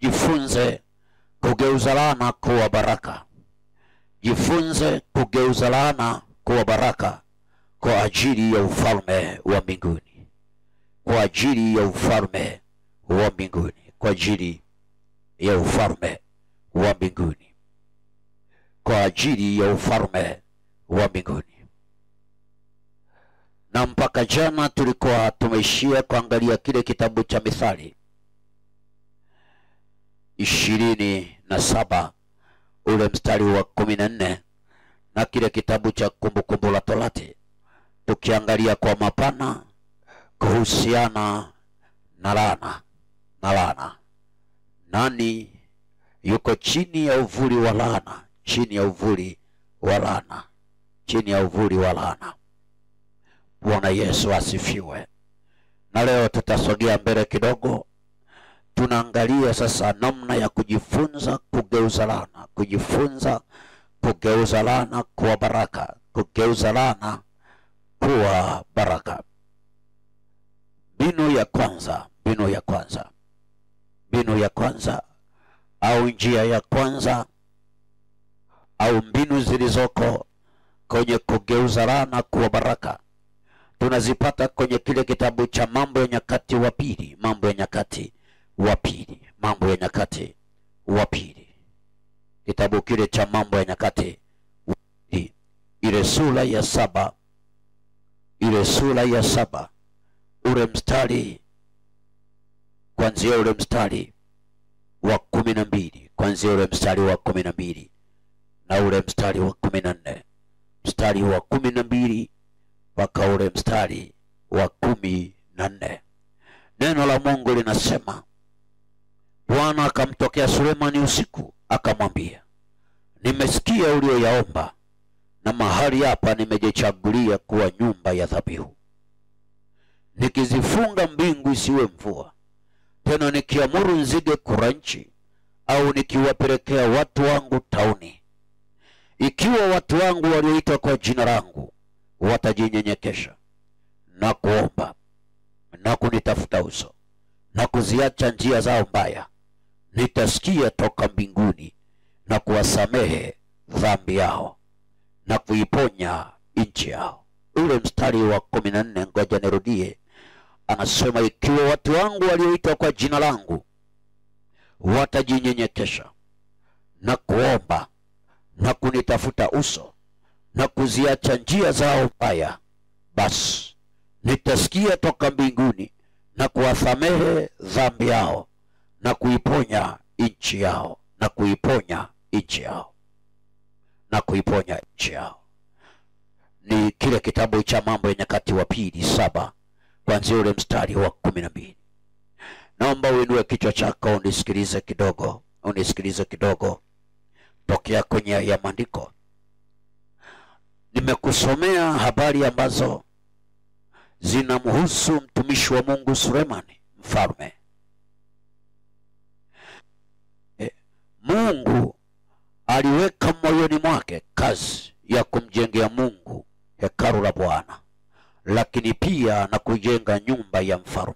Jifunze kugeuza laana kuwa baraka. Jifunze kugeuza laana kuwa baraka kwa ajili ya ufalme wa mbinguni. Kwa ajili ya ufalme wa mbinguni. Kwa ajili ya ufalme wa mbinguni. Kwa ajili ya ufalme wa mbinguni. Na mpaka jana tulikuwa tumeishia kuangalia kile kitabu cha Mithali 27 ule mstari wa 14, na kile kitabu cha Kumbukumbu la Torati tukiangalia kwa mapana kuhusiana na laana. Nani yuko chini ya uvuli wa laana? Chini ya uvuli wa laana. Chini ya uvuli wa laana. Bwana Yesu asifiwe. Na leo tutasogea mbele kidogo. Tunaangalia sasa namna ya kujifunza kugeuza laana. Kujifunza kugeuza laana kuwa baraka. Kugeuza laana kuwa baraka. Mbinu ya kwanza au njia ya kwanza au mbinu zilizoko kwenye kugeuza laana kuwa baraka tunazipata kwenye kile kitabu cha Mambo ya Nyakati wa Pili. Kitabu kile cha Mambo ya Nyakati wa Pili, ile sura ya saba ule mstari kuanzia ule mstari wa 12, kuanzia ule mstari wa 12 na ule mstari wa 14. Mstari wa 12 mpaka ule mstari wa 14. Neno la Mungu linasema, Bwana akamtokea Sulemani usiku akamwambia, nimesikia ulioyaomba, na mahali hapa nimejichagulia kuwa nyumba ya dhabihu, nikizifunga mbingu isiwe mvua, tena nikiamuru nzige kula nchi, au nikiwapelekea watu wangu tauni. Ikiwa watu wangu walioitwa kwa jina langu watajinyenyekesha na kuomba na kunitafuta uso na kuziacha njia zao mbaya, nitasikia toka mbinguni na kuwasamehe dhambi yao na kuiponya nchi yao. Ule mstari wa 14, ngoja nirudie. Anasema, ikiwa watu wangu walioitwa kwa jina langu watajinyenyekesha na kuomba na kunitafuta uso na kuziacha njia zao mbaya, basi nitasikia toka mbinguni na kuwasamehe dhambi yao na kuiponya nchi yao. Ni kile kitabu cha Mambo ya Nyakati wa Pili 7 kuanzia ule mstari wa 12. Naomba uinue kichwa chako unisikilize kidogo tokea kwenye ya maandiko. Nimekusomea habari ambazo zinamhusu mtumishi wa Mungu Sulemani mfalme. Mungu aliweka moyoni mwake kazi ya kumjengea Mungu hekalu la Bwana, lakini pia na kujenga nyumba ya mfalme.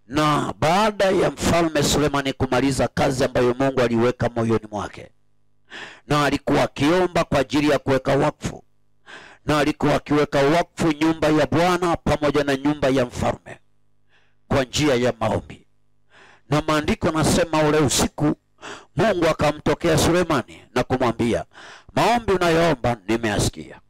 Na baada ya mfalme Sulemani kumaliza kazi ambayo Mungu aliweka moyoni mwake, na alikuwa akiomba kwa ajili ya kuweka wakfu, na alikuwa akiweka wakfu nyumba ya Bwana pamoja na nyumba ya mfalme kwa njia ya maombi. Na maandiko nasema ule usiku Mungu akamtokea Sulemani na kumwambia, maombi unayoomba nimeyasikia.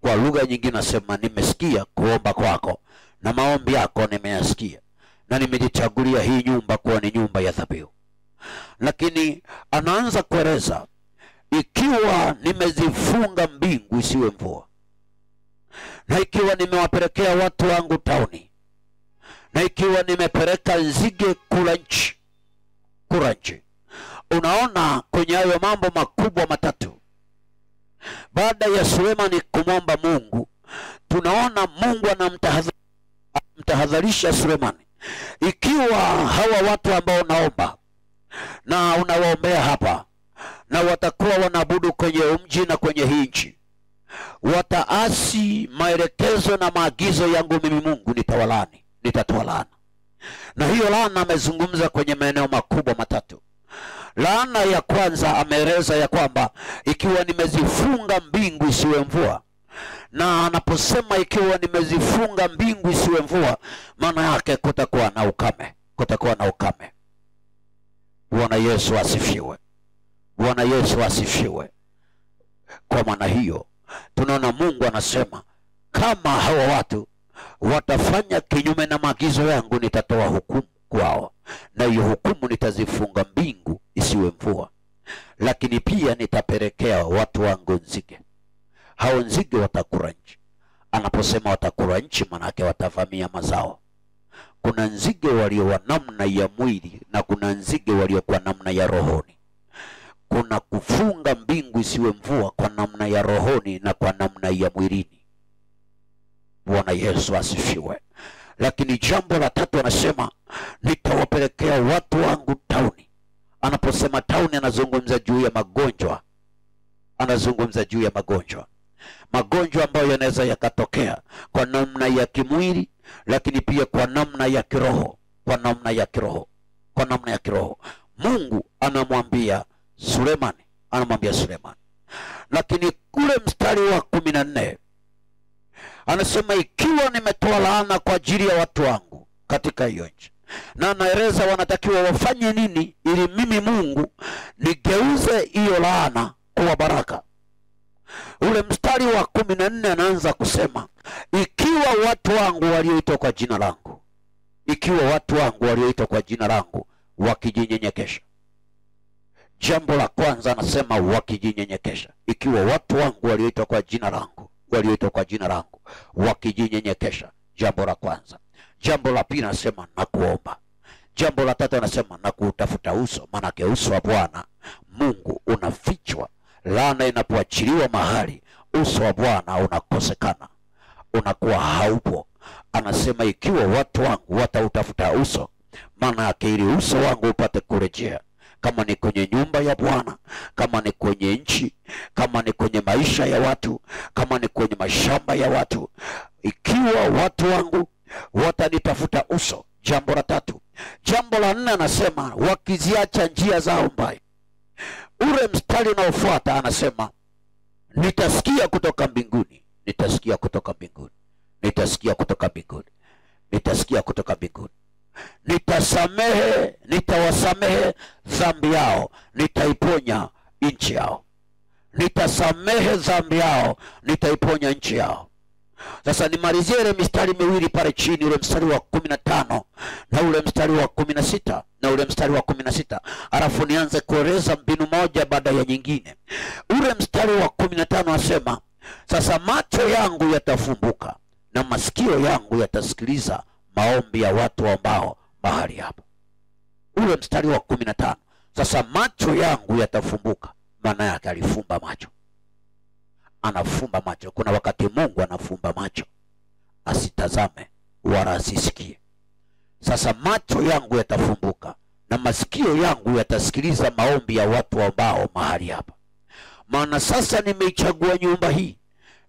Kwa lugha nyingine nasema, nimesikia kuomba kwako na maombi yako nimeyasikia, na nimejichagulia hii nyumba kuwa ni nyumba ya dhabihu. Lakini anaanza kueleza, ikiwa nimezifunga mbingu isiwe mvua, na ikiwa nimewapelekea watu wangu tauni, na ikiwa nimepeleka nzige kula nchi. Unaona, kwenye hayo mambo makubwa matatu, baada ya Sulemani kumwomba Mungu, tunaona Mungu anamtahadharisha Sulemani, ikiwa hawa watu ambao unaomba na unawaombea hapa, na watakuwa wanaabudu kwenye mji na kwenye hii nchi, wataasi maelekezo na maagizo yangu mimi Mungu, nitatoa laana. Na hiyo laana amezungumza kwenye maeneo makubwa matatu. Laana ya kwanza ameeleza ya kwamba ikiwa nimezifunga mbingu isiwe mvua. Na anaposema ikiwa nimezifunga mbingu isiwe mvua, maana yake kutakuwa na ukame. Kutakuwa na ukame. Bwana Yesu asifiwe. Bwana Yesu asifiwe. Kwa maana hiyo tunaona Mungu anasema kama hawa watu watafanya kinyume na maagizo yangu, nitatoa hukumu kwao, na hiyo hukumu nitazifunga mbingu isiwe mvua. Lakini pia nitapelekea watu wangu nzige. Hao nzige watakula nchi. Anaposema watakula nchi, maana yake watavamia mazao. Kuna nzige walio wa namna ya mwili na kuna nzige walio kwa namna ya rohoni. Kuna kufunga mbingu isiwe mvua kwa namna ya rohoni na kwa namna ya mwilini. Bwana Yesu asifiwe. Lakini jambo la tatu anasema nitawapelekea watu wangu tauni. Anaposema tauni anazungumza juu ya magonjwa. Anazungumza juu ya magonjwa. Magonjwa ambayo yanaweza yakatokea kwa namna ya kimwili, lakini pia kwa namna ya kiroho. Kwa namna ya kiroho. Kwa namna ya kiroho. Mungu anamwambia Sulemani. Anamwambia Sulemani. Lakini kule mstari wa 14 anasema ikiwa nimetoa laana kwa ajili ya watu wangu katika hiyo nchi, na anaeleza wanatakiwa wafanye nini ili mimi Mungu nigeuze hiyo laana kuwa baraka. Ule mstari wa 14 anaanza kusema ikiwa watu wangu walioitwa kwa jina langu, ikiwa watu wangu walioitwa kwa jina langu wakijinyenyekesha. Jambo la kwanza anasema wakijinyenyekesha. Ikiwa watu wangu walioitwa kwa jina langu, walioitwa kwa jina langu wakijinyenyekesha. Jambo la kwanza. Jambo la pili anasema na kuomba. Jambo la tatu anasema na kutafuta uso. Maana yake uso wa Bwana Mungu unafichwa. Laana inapoachiliwa mahali, uso wa Bwana unakosekana, unakuwa haupo. Anasema ikiwa watu wangu watautafuta uso, maana yake ili uso wangu upate kurejea. Kama ni kwenye nyumba ya Bwana, kama ni kwenye nchi, kama ni kwenye maisha ya watu, kama ni kwenye mashamba ya watu, ikiwa watu wangu watanitafuta uso. Jambo la tatu. Jambo la 4 anasema wakiziacha njia zao mbaya. Ule mstari unaofuata anasema nitasikia kutoka mbinguni. Nitasikia kutoka mbinguni. Nitasikia kutoka mbinguni. Nitasikia kutoka mbinguni. Nitasamehe, nitawasamehe dhambi yao, nitaiponya nchi yao. Nitasamehe dhambi yao, nitaiponya nchi yao. Sasa nimalizie ile mistari miwili pale chini, ule mstari wa 15 na ule mstari wa 16 na ule mstari wa 16. Alafu nianze kueleza mbinu moja baada ya nyingine. Ule mstari wa 15 asema sasa macho yangu yatafumbuka na masikio yangu yatasikiliza maombi ya watu ambao mahali hapa. Ule mstari wa 15. Sasa macho yangu yatafumbuka. Maana yake alifumba macho. Anafumba macho. Kuna wakati Mungu anafumba macho asitazame wala asisikie. Sasa macho yangu yatafumbuka na masikio yangu yatasikiliza maombi ya watu ambao mahali hapa. Maana sasa nimeichagua nyumba hii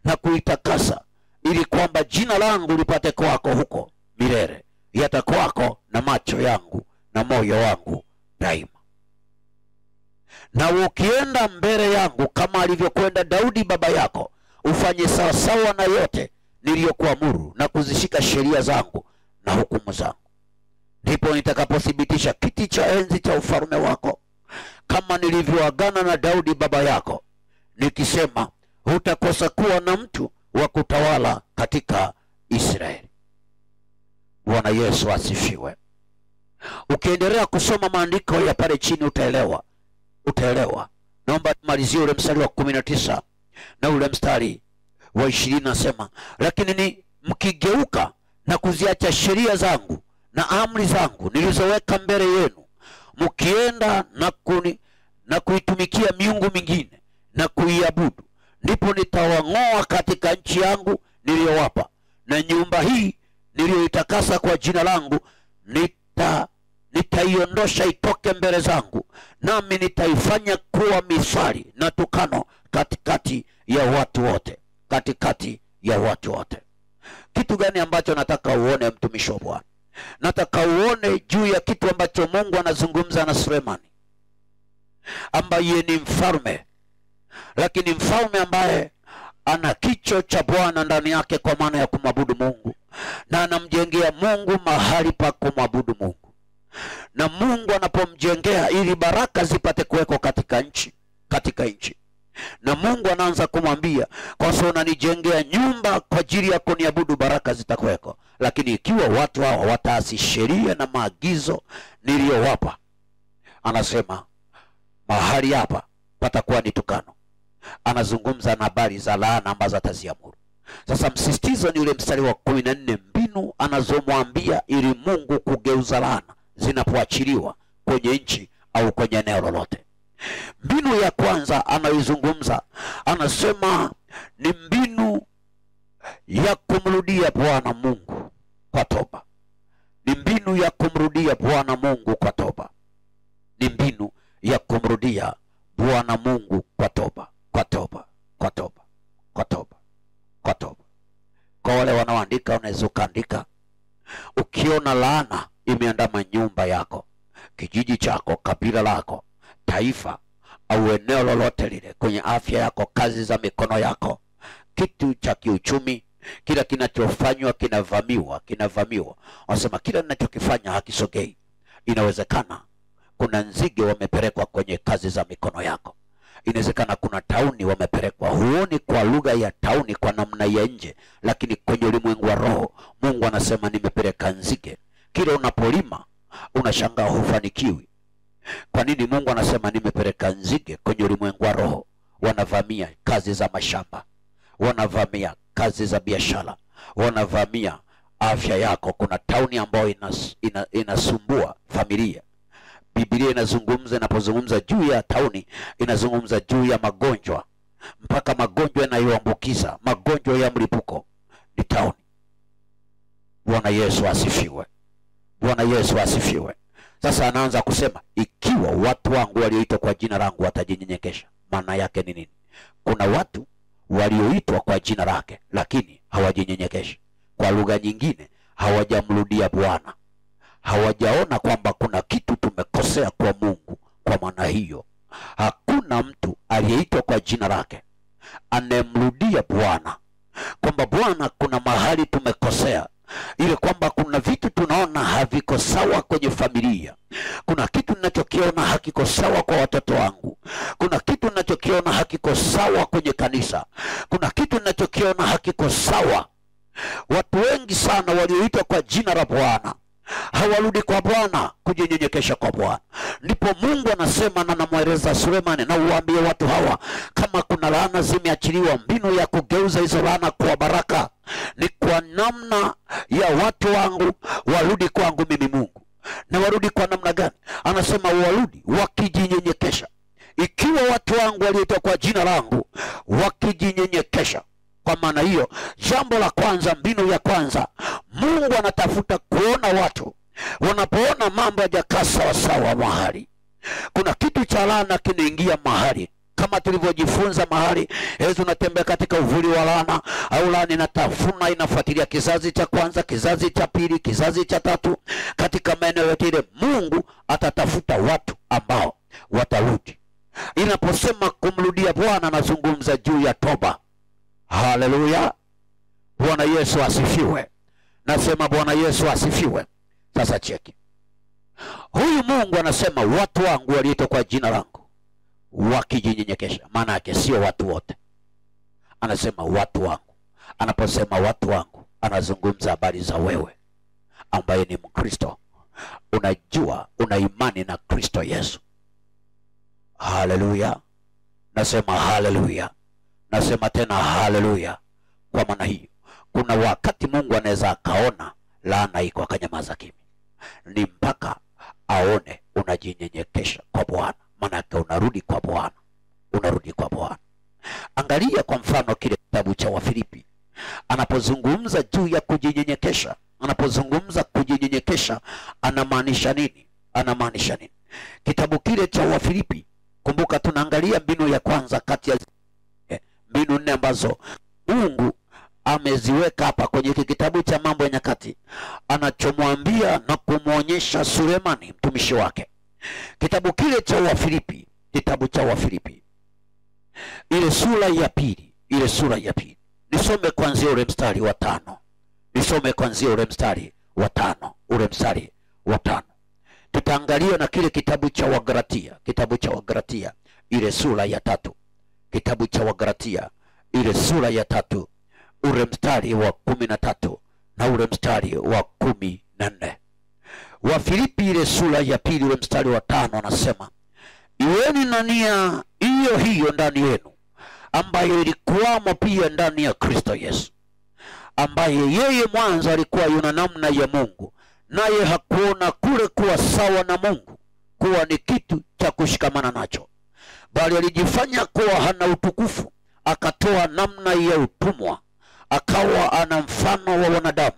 na kuitakasa ili kwamba jina langu lipate kwako huko milele. Yatakwako na macho yangu na moyo wangu daima. Na ukienda mbele yangu kama alivyokwenda Daudi baba yako, ufanye sawa sawa na yote niliyokuamuru na kuzishika sheria zangu na hukumu zangu. Ndipo nitakapothibitisha kiti cha enzi cha ufalme wako kama nilivyoagana na Daudi baba yako, nikisema hutakosa kuwa na mtu wa kutawala katika Israeli. Bwana Yesu asifiwe. Ukiendelea kusoma maandiko ya pale chini utaelewa. Naomba malizie ule mstari wa 19 na ule mstari wa 20 nasema lakini ni mkigeuka na kuziacha sheria zangu na amri zangu nilizoweka mbele yenu, mkienda na kuitumikia miungu mingine na kuiabudu, ndipo nitawang'oa katika nchi yangu niliyowapa, na nyumba hii niliyoitakasa kwa jina langu nitaiondosha itoke mbele zangu, nami nitaifanya kuwa mithali na tukano katikati ya watu wote. Katikati ya watu wote. Kitu gani ambacho nataka uone mtumishi wa Bwana? nataka uone juu ya kitu ambacho Mungu anazungumza na Sulemani, ambaye ni mfalme, lakini mfalme ambaye ana kicho cha Bwana ndani yake, kwa maana ya kumwabudu Mungu, na anamjengea Mungu mahali pa kumwabudu Mungu. Na Mungu anapomjengea ili baraka zipate kuweko katika nchi, na Mungu anaanza kumwambia, kwa sababu unanijengea nyumba kwa ajili ya kuniabudu, baraka zitakuweko. Lakini ikiwa watu hao wataasi sheria na maagizo niliyowapa, anasema mahali hapa patakuwa ni tukano. Anazungumza na habari za laana ambazo ataziamuru. Sasa msisitizo ni ule mstari wa 14, mbinu anazomwambia ili Mungu kugeuza laana zinapoachiliwa kwenye nchi au kwenye eneo lolote. Mbinu ya kwanza anaizungumza, anasema ni mbinu ya kumrudia Bwana Mungu kwa toba. Ni mbinu ya kumrudia Bwana Mungu kwa toba. Ni mbinu ya kumrudia Bwana Mungu kwa toba, kwa toba, kwa toba, kwa toba, kwa toba. Kwa wale wanaoandika, unaweza kuandika, ukiona laana imeandama nyumba yako, kijiji chako, kabila lako, taifa au eneo lolote lile, kwenye afya yako, kazi za mikono yako, kitu cha kiuchumi, kila kinachofanywa kinavamiwa. Wanasema kila ninachokifanya hakisogei. Inawezekana kuna nzige wamepelekwa kwenye kazi za mikono yako. Inawezekana kuna tauni wamepelekwa. Huoni kwa lugha ya tauni kwa namna ya nje, lakini kwenye ulimwengu wa roho Mungu anasema nimepeleka nzige. Kila unapolima unashangaa hufanikiwi. Kwa nini? Mungu anasema nimepeleka nzige kwenye ulimwengu wa roho, wanavamia kazi za mashamba, wanavamia kazi za biashara, wanavamia afya yako. Kuna tauni ambayo inasumbua familia. Biblia inazungumza, inapozungumza juu ya tauni, inazungumza juu ya magonjwa, mpaka magonjwa yanayoambukiza, magonjwa ya mlipuko ni tauni. Bwana Yesu asifiwe. Bwana Yesu asifiwe. Sasa anaanza kusema, ikiwa watu wangu walioitwa kwa jina langu watajinyenyekesha. Maana yake ni nini? Kuna watu walioitwa kwa jina lake lakini hawajinyenyekeshi. Kwa lugha nyingine, hawajamrudia Bwana. Hawajaona kwamba kuna kitu tumekosea kwa Mungu. Kwa maana hiyo, hakuna mtu aliyeitwa kwa jina lake anemrudia Bwana, kwamba Bwana, kuna mahali tumekosea, ile kwamba kuna vitu tunaona haviko sawa kwenye familia, kuna kitu ninachokiona hakiko sawa kwa watoto wangu, kuna kitu ninachokiona hakiko sawa kwenye kanisa, kuna kitu ninachokiona hakiko sawa. Watu wengi sana walioitwa kwa jina la Bwana hawarudi kwa Bwana kujinyenyekesha kwa Bwana. Ndipo Mungu anasema, na namweleza Sulemani, na uwaambie watu hawa, kama kuna laana zimeachiliwa, mbinu ya kugeuza hizo laana kwa baraka ni kwa namna ya watu wangu warudi kwangu mimi Mungu. Na warudi kwa namna gani? Anasema warudi wakijinyenyekesha. Ikiwa watu wangu walioitwa kwa jina langu wakijinyenyekesha. Kwa maana hiyo, jambo la kwanza, mbinu ya kwanza, Mungu anatafuta kuona watu wanapoona mambo hayajakaa sawa sawa mahali. Kuna kitu cha laana kinaingia mahali, kama tulivyojifunza mahali, Yesu unatembea katika uvuli wa laana, au laana inatafuna, inafuatilia kizazi cha kwanza, kizazi cha pili, kizazi cha tatu. Katika maeneo yote ile Mungu atatafuta watu ambao watarudi. Inaposema kumrudia Bwana, anazungumza juu ya toba. Haleluya. Bwana Yesu asifiwe. Nasema Bwana Yesu asifiwe. Sasa cheki. Huyu Mungu anasema watu wangu walioitwa kwa jina langu wakijinyenyekesha. Maana yake sio watu wote. Anasema watu wangu. Anaposema watu wangu, anazungumza habari za wewe ambaye ni Mkristo. Unajua, una imani na Kristo Yesu. Haleluya. Nasema haleluya. Nasema tena haleluya. Kwa maana hiyo, kuna wakati Mungu anaweza akaona laana iko akanyamaza kimya. Ni mpaka aone unajinyenyekesha kwa Bwana. Maana yake unarudi kwa Bwana. Unarudi kwa Bwana. Angalia kwa mfano kile kitabu cha Wafilipi. Anapozungumza juu ya kujinyenyekesha, anapozungumza kujinyenyekesha, anamaanisha nini? Anamaanisha nini? Kitabu kile cha Wafilipi, kumbuka tunaangalia mbinu ya kwanza kati ya mbinu nne ambazo Mungu ameziweka hapa kwenye kitabu cha Mambo ya Nyakati, anachomwambia na kumwonyesha Sulemani mtumishi wake. Kitabu kile cha Wafilipi, kitabu cha Wafilipi ile sura ya pili, ile sura ya pili. Nisome kuanzia ule mstari wa 5. Nisome kuanzia ule mstari wa 5, ule mstari wa 5. Tutaangalia na kile kitabu cha Wagalatia, kitabu cha Wagalatia ile sura ya 3. Kitabu cha Wagalatia ile sura ya 3, ule mstari wa 13 na ule mstari wa 14. Wafilipi ile sura ya pili ule mstari wa 5 anasema, iweni na nia hiyo hiyo ndani yenu, ambayo ilikuwamo pia ndani ya Kristo Yesu, ambaye yeye mwanzo alikuwa yuna namna ya Mungu, naye hakuona kule kuwa sawa na Mungu kuwa ni kitu cha kushikamana nacho, bali alijifanya kuwa hana utukufu, akatoa namna ya utumwa, akawa ana mfano wa wanadamu.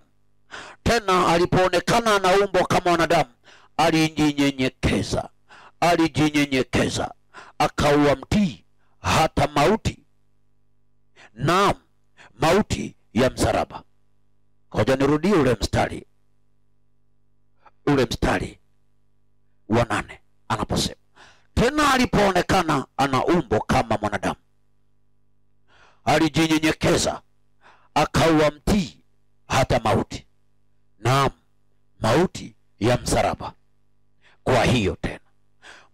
Tena alipoonekana ana umbo kama wanadamu, alijinyenyekeza, akawa mtii hata mauti, naam, mauti ya msalaba. Ngoja nirudie ule mstari wa 8 anaposema, tena alipoonekana ana umbo kama mwanadamu, alijinyenyekeza, akawa mtii hata mauti, naam, mauti ya msalaba. Kwa hiyo tena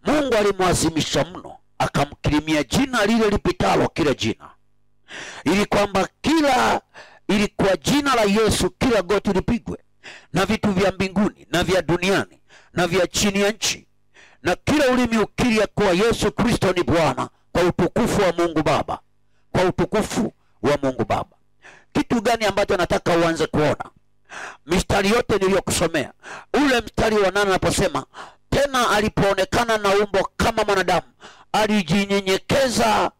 Mungu alimwazimisha mno, akamkirimia jina lile lipitalo kila jina, ili kwamba ili kwa jina la Yesu kila goti lipigwe, na vitu vya mbinguni na vya duniani na vya chini ya nchi, na kila ulimi ukiri ya kuwa Yesu Kristo ni Bwana, kwa utukufu wa Mungu Baba, kwa utukufu wa Mungu Baba. Kitu gani ambacho nataka uanze kuona? Mistari yote niliyokusomea, ule mstari wa 8 anaposema, tena alipoonekana na umbo kama mwanadamu, alijinyenyekeza,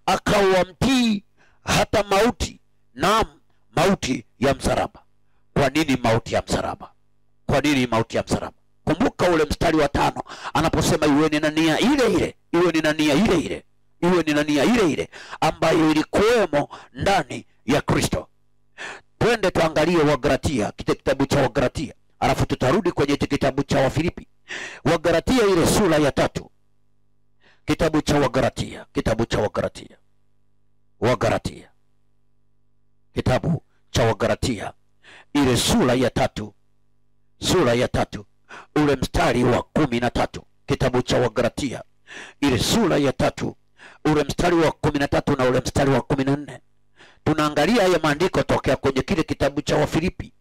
akawa mtii hata mauti, naam, mauti ya msalaba. Kwa nini mauti ya msalaba? Kwa nini mauti ya msalaba? Kumbuka ule mstari wa 5 anaposema, iweni na nia ile ile, iweni na nia ile ile, iweni na nia ile ile ambayo ilikuwemo ndani ya Kristo. Twende tuangalie Wagalatia, kitabu cha Wagalatia, alafu tutarudi kwenye kitabu cha Wafilipi. Wagalatia ile sura ya 3. Kitabu cha Wagalatia, kitabu cha Wagalatia. Wagalatia, kitabu cha Wagalatia ile sura ya 3, sura ya 3 ule mstari wa 13. Kitabu cha Wagalatia ile sura ya 3 ule mstari wa 13 na ule mstari wa 14. Tunaangalia haya maandiko tokea kwenye kile kitabu cha Wafilipi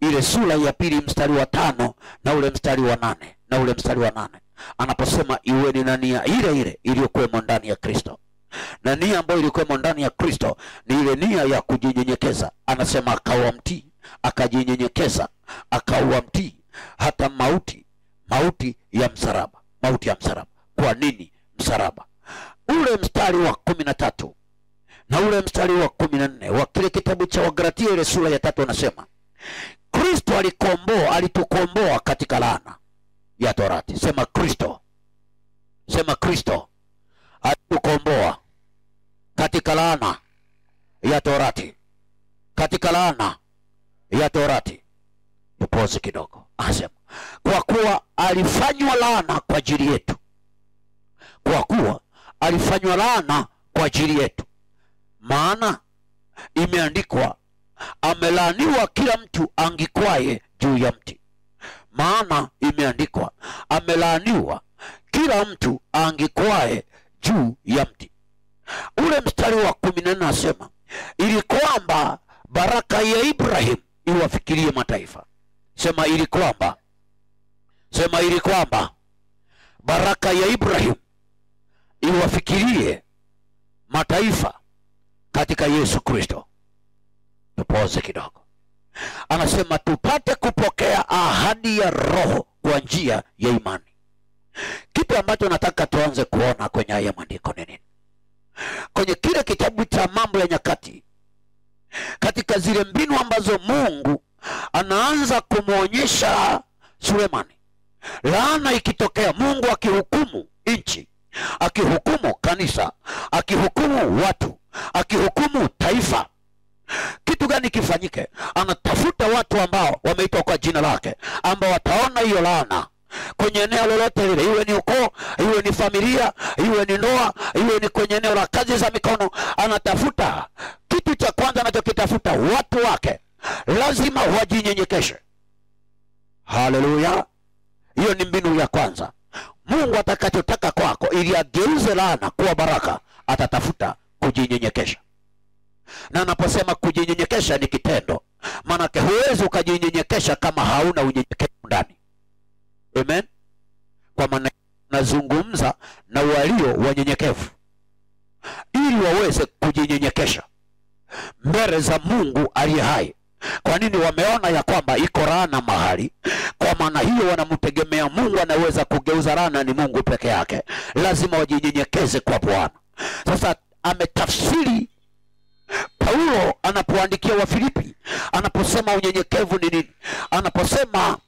ile sura ya 2 mstari wa 5 na ule mstari wa 8, na ule mstari wa 8 anaposema, iweni na nia ile ile iliyokuwemo ndani ya Kristo. Na nia ambayo ilikuwemo ndani ya Kristo ni ile nia ya kujinyenyekeza. Anasema akawa mtii, akajinyenyekeza, akawa mtii hata mauti, mauti ya msalaba, mauti ya msalaba. Kwa nini msalaba? Ule mstari wa 13 na ule mstari wa 14 wa kile kitabu cha Wagalatia ile sura ya 3 anasema, Kristo alitukomboa katika laana ya torati. Sema Kristo, sema Kristo alitukomboa katika laana ya torati, katika laana ya torati. Tupoze kidogo. Anasema, kwa kuwa alifanywa laana kwa ajili yetu, kwa kuwa alifanywa laana kwa ajili yetu, maana imeandikwa, amelaaniwa kila mtu angikwaye juu ya mti. Maana imeandikwa, amelaaniwa kila mtu angikwaye juu ya mti. Ule mstari wa 14 anasema, ili kwamba baraka ya Ibrahim iwafikirie mataifa. Sema ili kwamba, sema ili kwamba baraka ya Ibrahim iwafikirie mataifa katika Yesu Kristo. Tupoze kidogo. Anasema tupate kupokea ahadi ya Roho kwa njia ya imani. Kitu ambacho nataka tuanze kuona kwenye haya maandiko ni nini? Kwenye kile kitabu cha Mambo ya Nyakati, katika zile mbinu ambazo Mungu anaanza kumuonyesha Sulemani, laana ikitokea, Mungu akihukumu nchi, akihukumu kanisa, akihukumu watu, akihukumu taifa, Kitu gani kifanyike? Anatafuta watu ambao wameitwa kwa jina lake, ambao wataona hiyo laana kwenye eneo lolote lile, iwe ni ukoo, iwe ni familia, iwe ni ndoa, iwe ni kwenye eneo la kazi za mikono. Anatafuta, kitu cha kwanza anachokitafuta, watu wake lazima wajinyenyekeshe. Haleluya. Hiyo ni mbinu ya kwanza. Mungu atakachotaka kwako ili ageuze laana kuwa baraka, atatafuta kujinyenyekesha. Na anaposema kujinyenyekesha ni kitendo, maana huwezi ukajinyenyekesha kama hauna unyenyekevu ndani. Amen. Kwa maana nazungumza na walio wanyenyekevu ili waweze kujinyenyekesha mbele za Mungu aliye hai. Kwa nini? Wameona ya kwamba iko laana mahali. Kwa maana hiyo wanamtegemea Mungu anaweza kugeuza laana, ni Mungu peke yake. Lazima wajinyenyekeze kwa Bwana. Sasa ametafsiri Paulo anapoandikia Wafilipi, anaposema unyenyekevu ni nini? Anaposema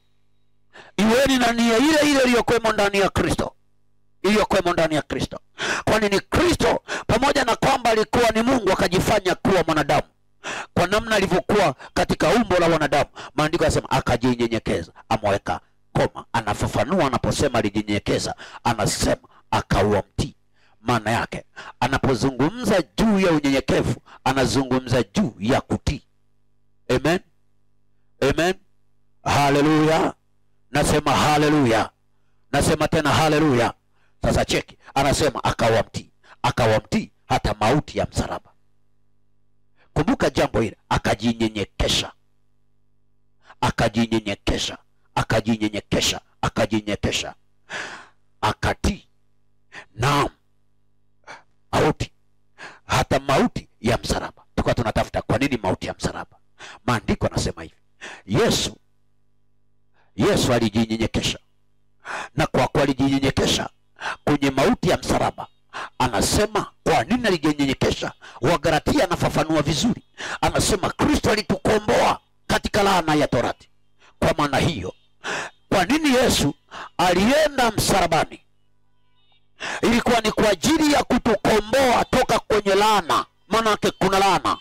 iweni na nia ile ile iliyokuwemo ndani ya Kristo, iliyokuwemo ndani ya Kristo. Kwa nini? Kristo pamoja na kwamba alikuwa ni Mungu, akajifanya kuwa mwanadamu. Kwa namna alivyokuwa katika umbo la wanadamu, maandiko yanasema akajinyenyekeza. Ameweka koma, anafafanua anaposema alijinyenyekeza, anasema akawa mtii. Maana yake anapozungumza juu ya unyenyekevu, anazungumza juu ya kutii. Amen. Amen. Haleluya. Nasema haleluya. Nasema tena haleluya. Sasa cheki, anasema akawa mtii. Akawa mtii hata mauti ya msalaba. Kumbuka jambo hili, akajinyenyekesha. Akajinyenyekesha. Akajinyenyekesha. Akajinyenyekesha. Akatii. Naam. Mauti. Hata mauti ya msalaba. Tukua tunatafuta kwa nini mauti ya msalaba. Maandiko yanasema hivi. Yesu alijinyenyekesha. Na kwa kuwa alijinyenyekesha kwenye mauti ya msalaba, anasema kwa nini alijinyenyekesha? Wagalatia anafafanua vizuri. Anasema Kristo alitukomboa katika laana ya torati. Kwa maana hiyo, kwa nini Yesu alienda msalabani? Ilikuwa ni kwa ajili ya kutukomboa toka kwenye laana. Maana yake kuna laana.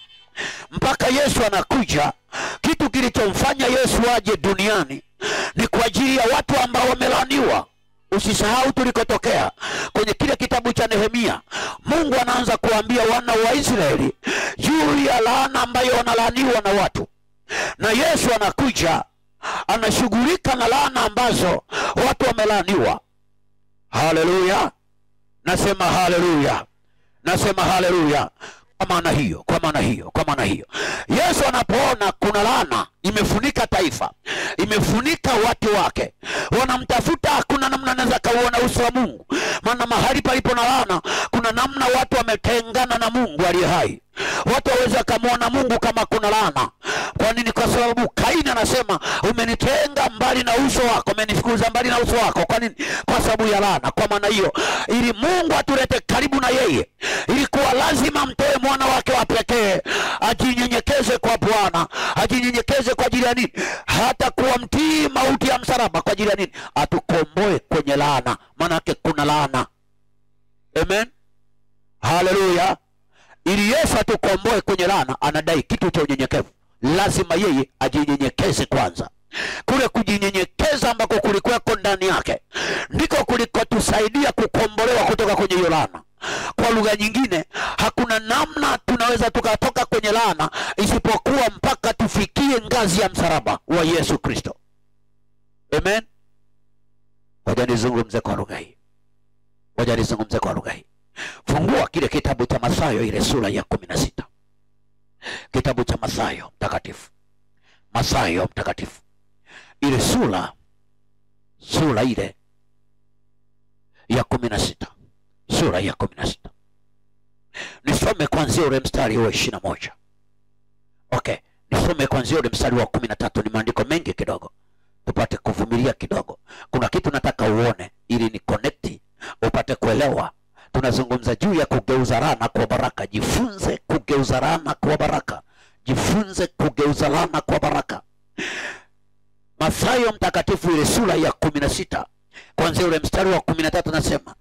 Mpaka Yesu anakuja, kitu kilichomfanya Yesu aje duniani ni kwa ajili ya watu ambao wamelaaniwa. Usisahau tulikotokea kwenye kile kitabu cha Nehemia. Mungu anaanza kuambia wana wa Israeli juu ya laana ambayo wanalaaniwa na watu. Na Yesu anakuja, anashughulika na laana ambazo watu wamelaaniwa. Haleluya. Nasema haleluya. Nasema haleluya. Kwa maana hiyo Yesu anapoona kuna laana imefunika taifa, imefunika watu wake, wanamtafuta, hakuna namna anaweza kuona uso wa Mungu. Maana mahali palipo na laana, kuna namna watu wametengana na Mungu aliye hai. Watu waweza kumuona Mungu kama kuna laana. Kwa nini? Kwa sababu Kaini anasema umenitenga mbali na uso wako, umenifukuza mbali na uso wako. Kwa nini? Kwa sababu ya laana. Kwa maana hiyo, ili Mungu atulete karibu na yeye, ilikuwa lazima mtoe mwana wake wa pekee, ajinyenyekeze kwa Bwana. Ajinyenyekeze kwa ajili ya nini? Hata kuwa mtii mauti ya msalaba. Kwa ajili ya nini? Atukomboe kwenye laana. Maana yake kuna laana. Amen. Haleluya. Ili Yesu atukomboe kwenye laana, anadai kitu cha unyenyekevu. Lazima yeye ajinyenyekeze kwanza. Kule kujinyenyekeza ambako kulikuweko ndani yake, ndiko kulikotusaidia kukombolewa kutoka kwenye hiyo laana. Kwa lugha nyingine, hakuna namna tunaweza tukatoka kwenye laana isipokuwa mpaka tufikie ngazi ya msalaba wa Yesu Kristo. Amen. Wacha nizungumze kwa lugha hii. Fungua kile kitabu cha Mathayo, ile sura ya 16. Kitabu cha Mathayo mtakatifu. Mathayo mtakatifu. Ile sura ile ya 16. Sura ya 16. Nisome kuanzia ule mstari wa 21. Okay, nisome kuanzia ule mstari wa 13. Ni maandiko mengi kidogo, tupate kuvumilia kidogo. Kuna kitu nataka uone ili ni connect upate kuelewa. Tunazungumza juu ya kugeuza laana kwa baraka. Jifunze kugeuza laana kwa baraka. Jifunze kugeuza laana kwa baraka. Mathayo mtakatifu ile sura ya 16 kuanzia ule mstari wa 13 nasema,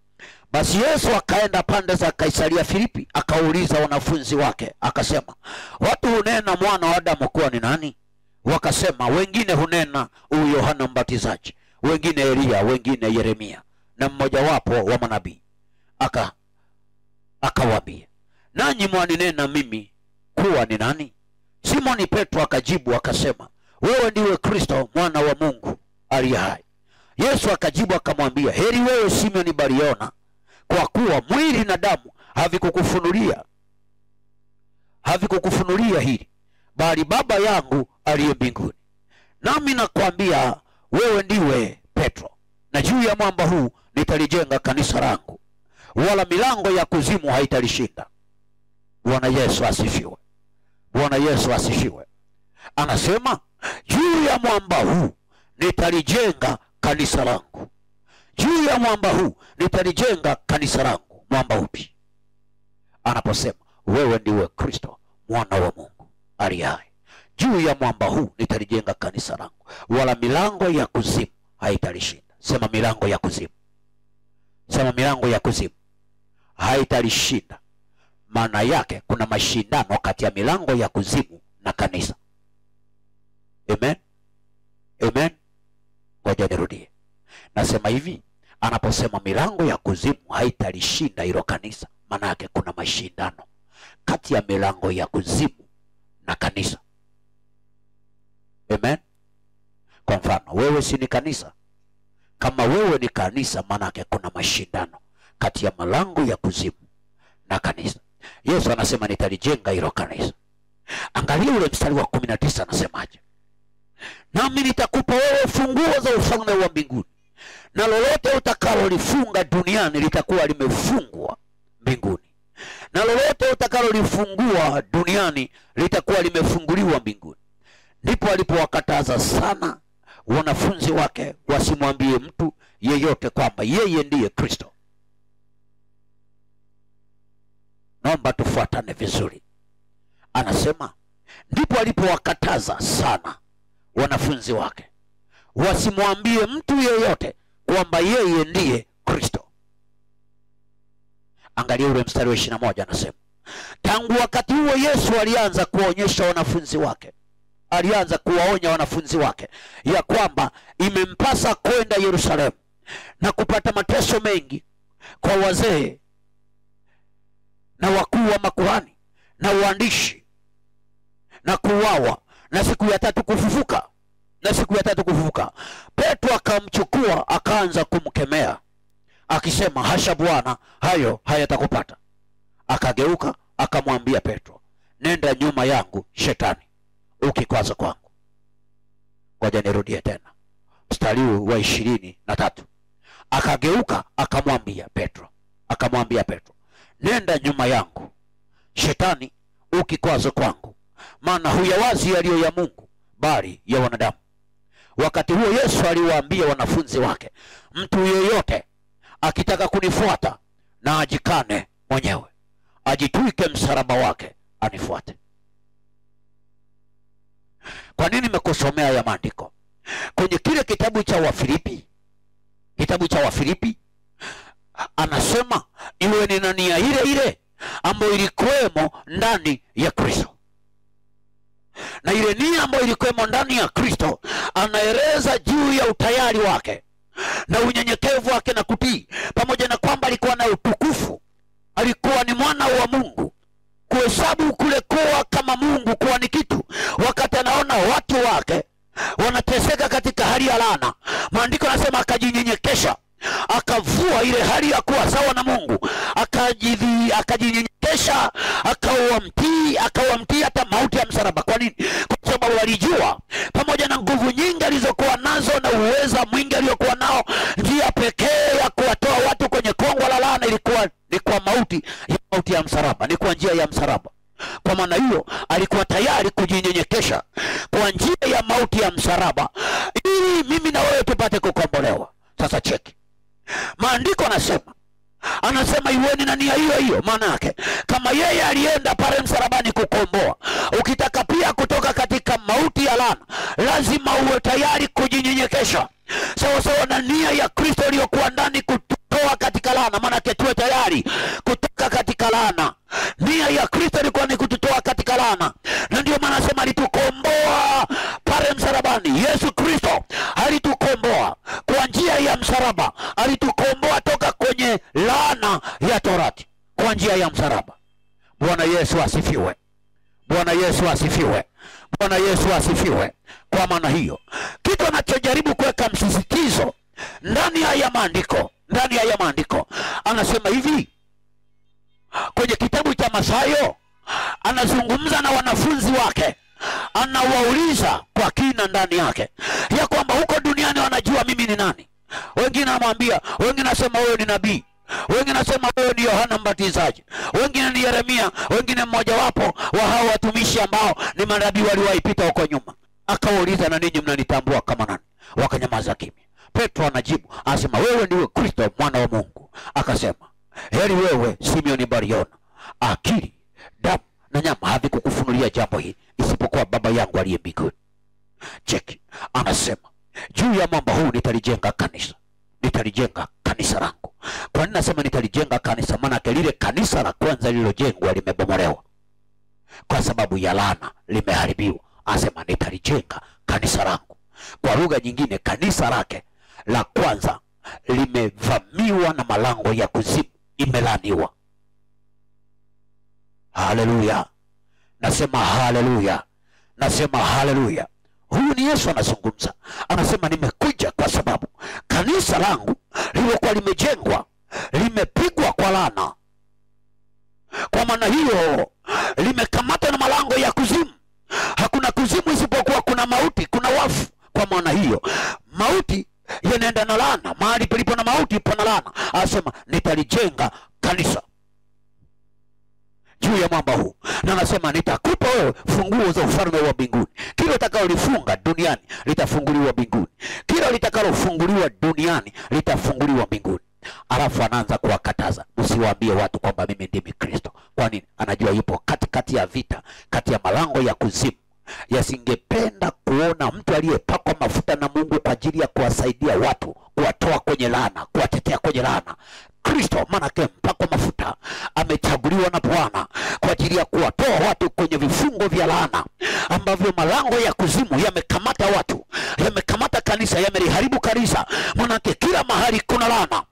Basi Yesu akaenda pande za Kaisaria Filipi, akauliza wanafunzi wake akasema, watu hunena mwana wa Adamu kuwa ni nani? Wakasema, wengine hunena huyu Yohana Mbatizaji, wengine Elia, wengine Yeremia na mmoja wapo wa manabii. Akawaambia, nanyi mwaninena mimi kuwa ni nani? Simoni Petro akajibu akasema, wewe ndiwe Kristo mwana wa Mungu aliye hai. Yesu akajibu akamwambia, heri wewe Simoni Bariona, kwa kuwa mwili na damu havikukufunulia hili, bali Baba yangu aliye mbinguni. Nami nakwambia wewe ndiwe Petro, na juu ya mwamba huu nitalijenga kanisa langu, wala milango ya kuzimu haitalishinda. Bwana Yesu asifiwe. Bwana Yesu asifiwe. Anasema juu ya mwamba huu nitalijenga kanisa langu. Juu ya mwamba huu nitalijenga kanisa langu. Mwamba upi? Anaposema wewe ndiwe Kristo mwana wa Mungu aliye hai. Juu ya mwamba huu nitalijenga kanisa langu, wala milango ya kuzimu haitalishinda. Sema milango ya kuzimu. Sema milango ya kuzimu haitalishinda. Maana yake kuna mashindano kati ya milango ya kuzimu na kanisa. Amen. Amen. Ngoja nirudie. Nasema hivi, anaposema milango ya kuzimu haitalishinda hilo kanisa, maana yake kuna mashindano kati ya milango ya kuzimu na kanisa. Amen. Kwa mfano, wewe si ni kanisa? Kama wewe ni kanisa, maana yake kuna mashindano kati ya milango ya kuzimu na kanisa. Yesu anasema nitalijenga hilo kanisa. Angalia ule mstari wa 19 anasemaje? Nami nitakupa wewe funguo za ufalme wa mbinguni, na lolote utakalolifunga duniani litakuwa limefungwa mbinguni, na lolote utakalolifungua duniani litakuwa limefunguliwa mbinguni. Ndipo alipowakataza sana wanafunzi wake wasimwambie mtu yeyote kwamba yeye ndiye Kristo. Naomba tufuatane vizuri. Anasema ndipo alipowakataza sana wanafunzi wake wasimwambie mtu yeyote kwamba yeye ndiye Kristo. Angalia ule mstari wa 21 anasema, tangu wakati huo Yesu alianza kuwaonyesha wanafunzi wake, alianza kuwaonya wanafunzi wake ya kwamba imempasa kwenda Yerusalemu na kupata mateso mengi kwa wazee na wakuu wa makuhani na waandishi, na kuuawa, na siku ya tatu kufufuka. Petro akamchukua akaanza kumkemea akisema, hasha Bwana, hayo hayatakupata. Akageuka akamwambia Petro, nenda nyuma yangu Shetani, ukikwazo kwangu. Ngoja nirudie tena mstari wa 23. Akageuka akamwambia Petro, nenda nyuma yangu Shetani, ukikwazo kwangu, maana huyawazi yaliyo ya Mungu bali ya wanadamu. Wakati huo Yesu aliwaambia wanafunzi wake, mtu yeyote akitaka kunifuata na ajikane mwenyewe, ajitwike msalaba wake anifuate. Kwa nini nimekusomea ya maandiko? Kwenye kile kitabu cha Wafilipi anasema iwe ni na nia ile ile ambayo ilikuwemo ndani ya Kristo. Na ile nia ambayo ilikuwemo ndani ya Kristo anaeleza juu ya utayari wake na unyenyekevu wake na kutii, pamoja na kwamba alikuwa na utukufu, alikuwa ni mwana wa Mungu, kuhesabu kule kuwa kama Mungu kuwa ni kitu. Wakati anaona watu wake wanateseka katika hali ya laana, maandiko yanasema akajinyenyekesha, akavua ile hali ya kuwa sawa na Mungu, akajinyenyekesha, akawa mtii hata mauti ya msalaba. Kwa nini? Kwa sababu alijua pamoja na nguvu nyingi alizokuwa nazo na uweza mwingi aliokuwa nao, njia pekee ya kuwatoa watu kwenye kongwa la laana ilikuwa ni kwa mauti ya msalaba, ni kwa njia ya msalaba. Kwa maana hiyo alikuwa tayari kujinyenyekesha kwa njia ya mauti ya msalaba ili mimi na wewe tupate kukombolewa. Sasa cheki maandiko anasema iweni na nia hiyo hiyo. Maana yake kama yeye alienda pale msalabani kukomboa, ukitaka pia kutoka katika mauti ya laana, lazima uwe tayari kujinyenyekesha sawa sawa na nia ya Kristo iliyokuwa ndani, kutoa kututoa katika laana. Maana tuwe tayari kutoka katika laana. Nia ya Kristo ilikuwa ni kututoa katika laana, na ndio maana nasema alitukomboa pale msalabani. Yesu Kristo alitukomboa kwa njia ya msalaba, alitukomboa toka kwenye laana ya torati kwa njia ya msalaba. Bwana Yesu asifiwe. Bwana Yesu asifiwe. Bwana Yesu asifiwe. Kwa maana hiyo, kitu anachojaribu kuweka msisitizo ndani ya maandiko, anasema hivi kwenye kitabu cha Mathayo, anazungumza na wanafunzi wake, anawauliza kwa kina ndani yake ya kwamba huko duniani wanajua mimi ni nani. Wengine anamwambia, wengine nasema wewe ni nabii, wengine nasema wewe ni Yohana Mbatizaji, wengine ni Yeremia, wengine mmoja wapo wa hao watumishi ambao ni manabii waliowaipita huko nyuma. Akawauliza, na ninyi mnanitambua kama nani? Wakanyamaza kimya. Petro anajibu, anasema wewe ndiwe Kristo mwana wa Mungu. Akasema, heri wewe Simeoni Bariona, akili, damu na nyama havikukufunulia jambo hili isipokuwa Baba yangu aliye mbinguni. Cheki, anasema juu ya mwamba huu nitalijenga kanisa. Nitalijenga kanisa langu. Kwa nini nasema nitalijenga kanisa? Maana lile kanisa la kwanza lililojengwa limebomolewa kwa sababu ya laana, limeharibiwa. Anasema nitalijenga kanisa langu. Kwa lugha nyingine, kanisa lake la kwanza limevamiwa na malango ya kuzimu, imelaniwa. Haleluya. Nasema haleluya. Nasema haleluya. Huyu ni Yesu anazungumza. Anasema nimekuja kwa sababu kanisa langu lililokuwa limejengwa limepigwa kwa laana. Kwa maana hiyo limekamata na malango ya kuzimu. Hakuna kuzimu isipokuwa kuna mauti, kuna wafu. Kwa maana hiyo mauti yanaenda na laana. Mahali palipo na mauti pana laana. Anasema nitalijenga kanisa juu ya mwamba huu, na anasema nitakupa wewe funguo za ufalme wa mbinguni. Kila utakalolifunga duniani litafunguliwa mbinguni, kila litakalofunguliwa duniani litafunguliwa mbinguni. Alafu anaanza kuwakataza, msiwaambie watu kwamba mimi ndimi Kristo. Kwa nini? Anajua yupo katikati ya vita, kati ya malango ya kuzimu. Yasingependa kuona mtu aliyepakwa mafuta na Mungu kwa ajili ya kuwasaidia watu, kuwatoa kwenye laana, kuwatetea kwenye laana. Kristo manake mpakwa mafuta, amechaguliwa na Bwana kwa ajili ya kuwatoa watu kwenye vifungo vya laana ambavyo malango ya kuzimu yamekamata watu, yamekamata kanisa, yameliharibu kanisa. Manake kila mahali kuna laana.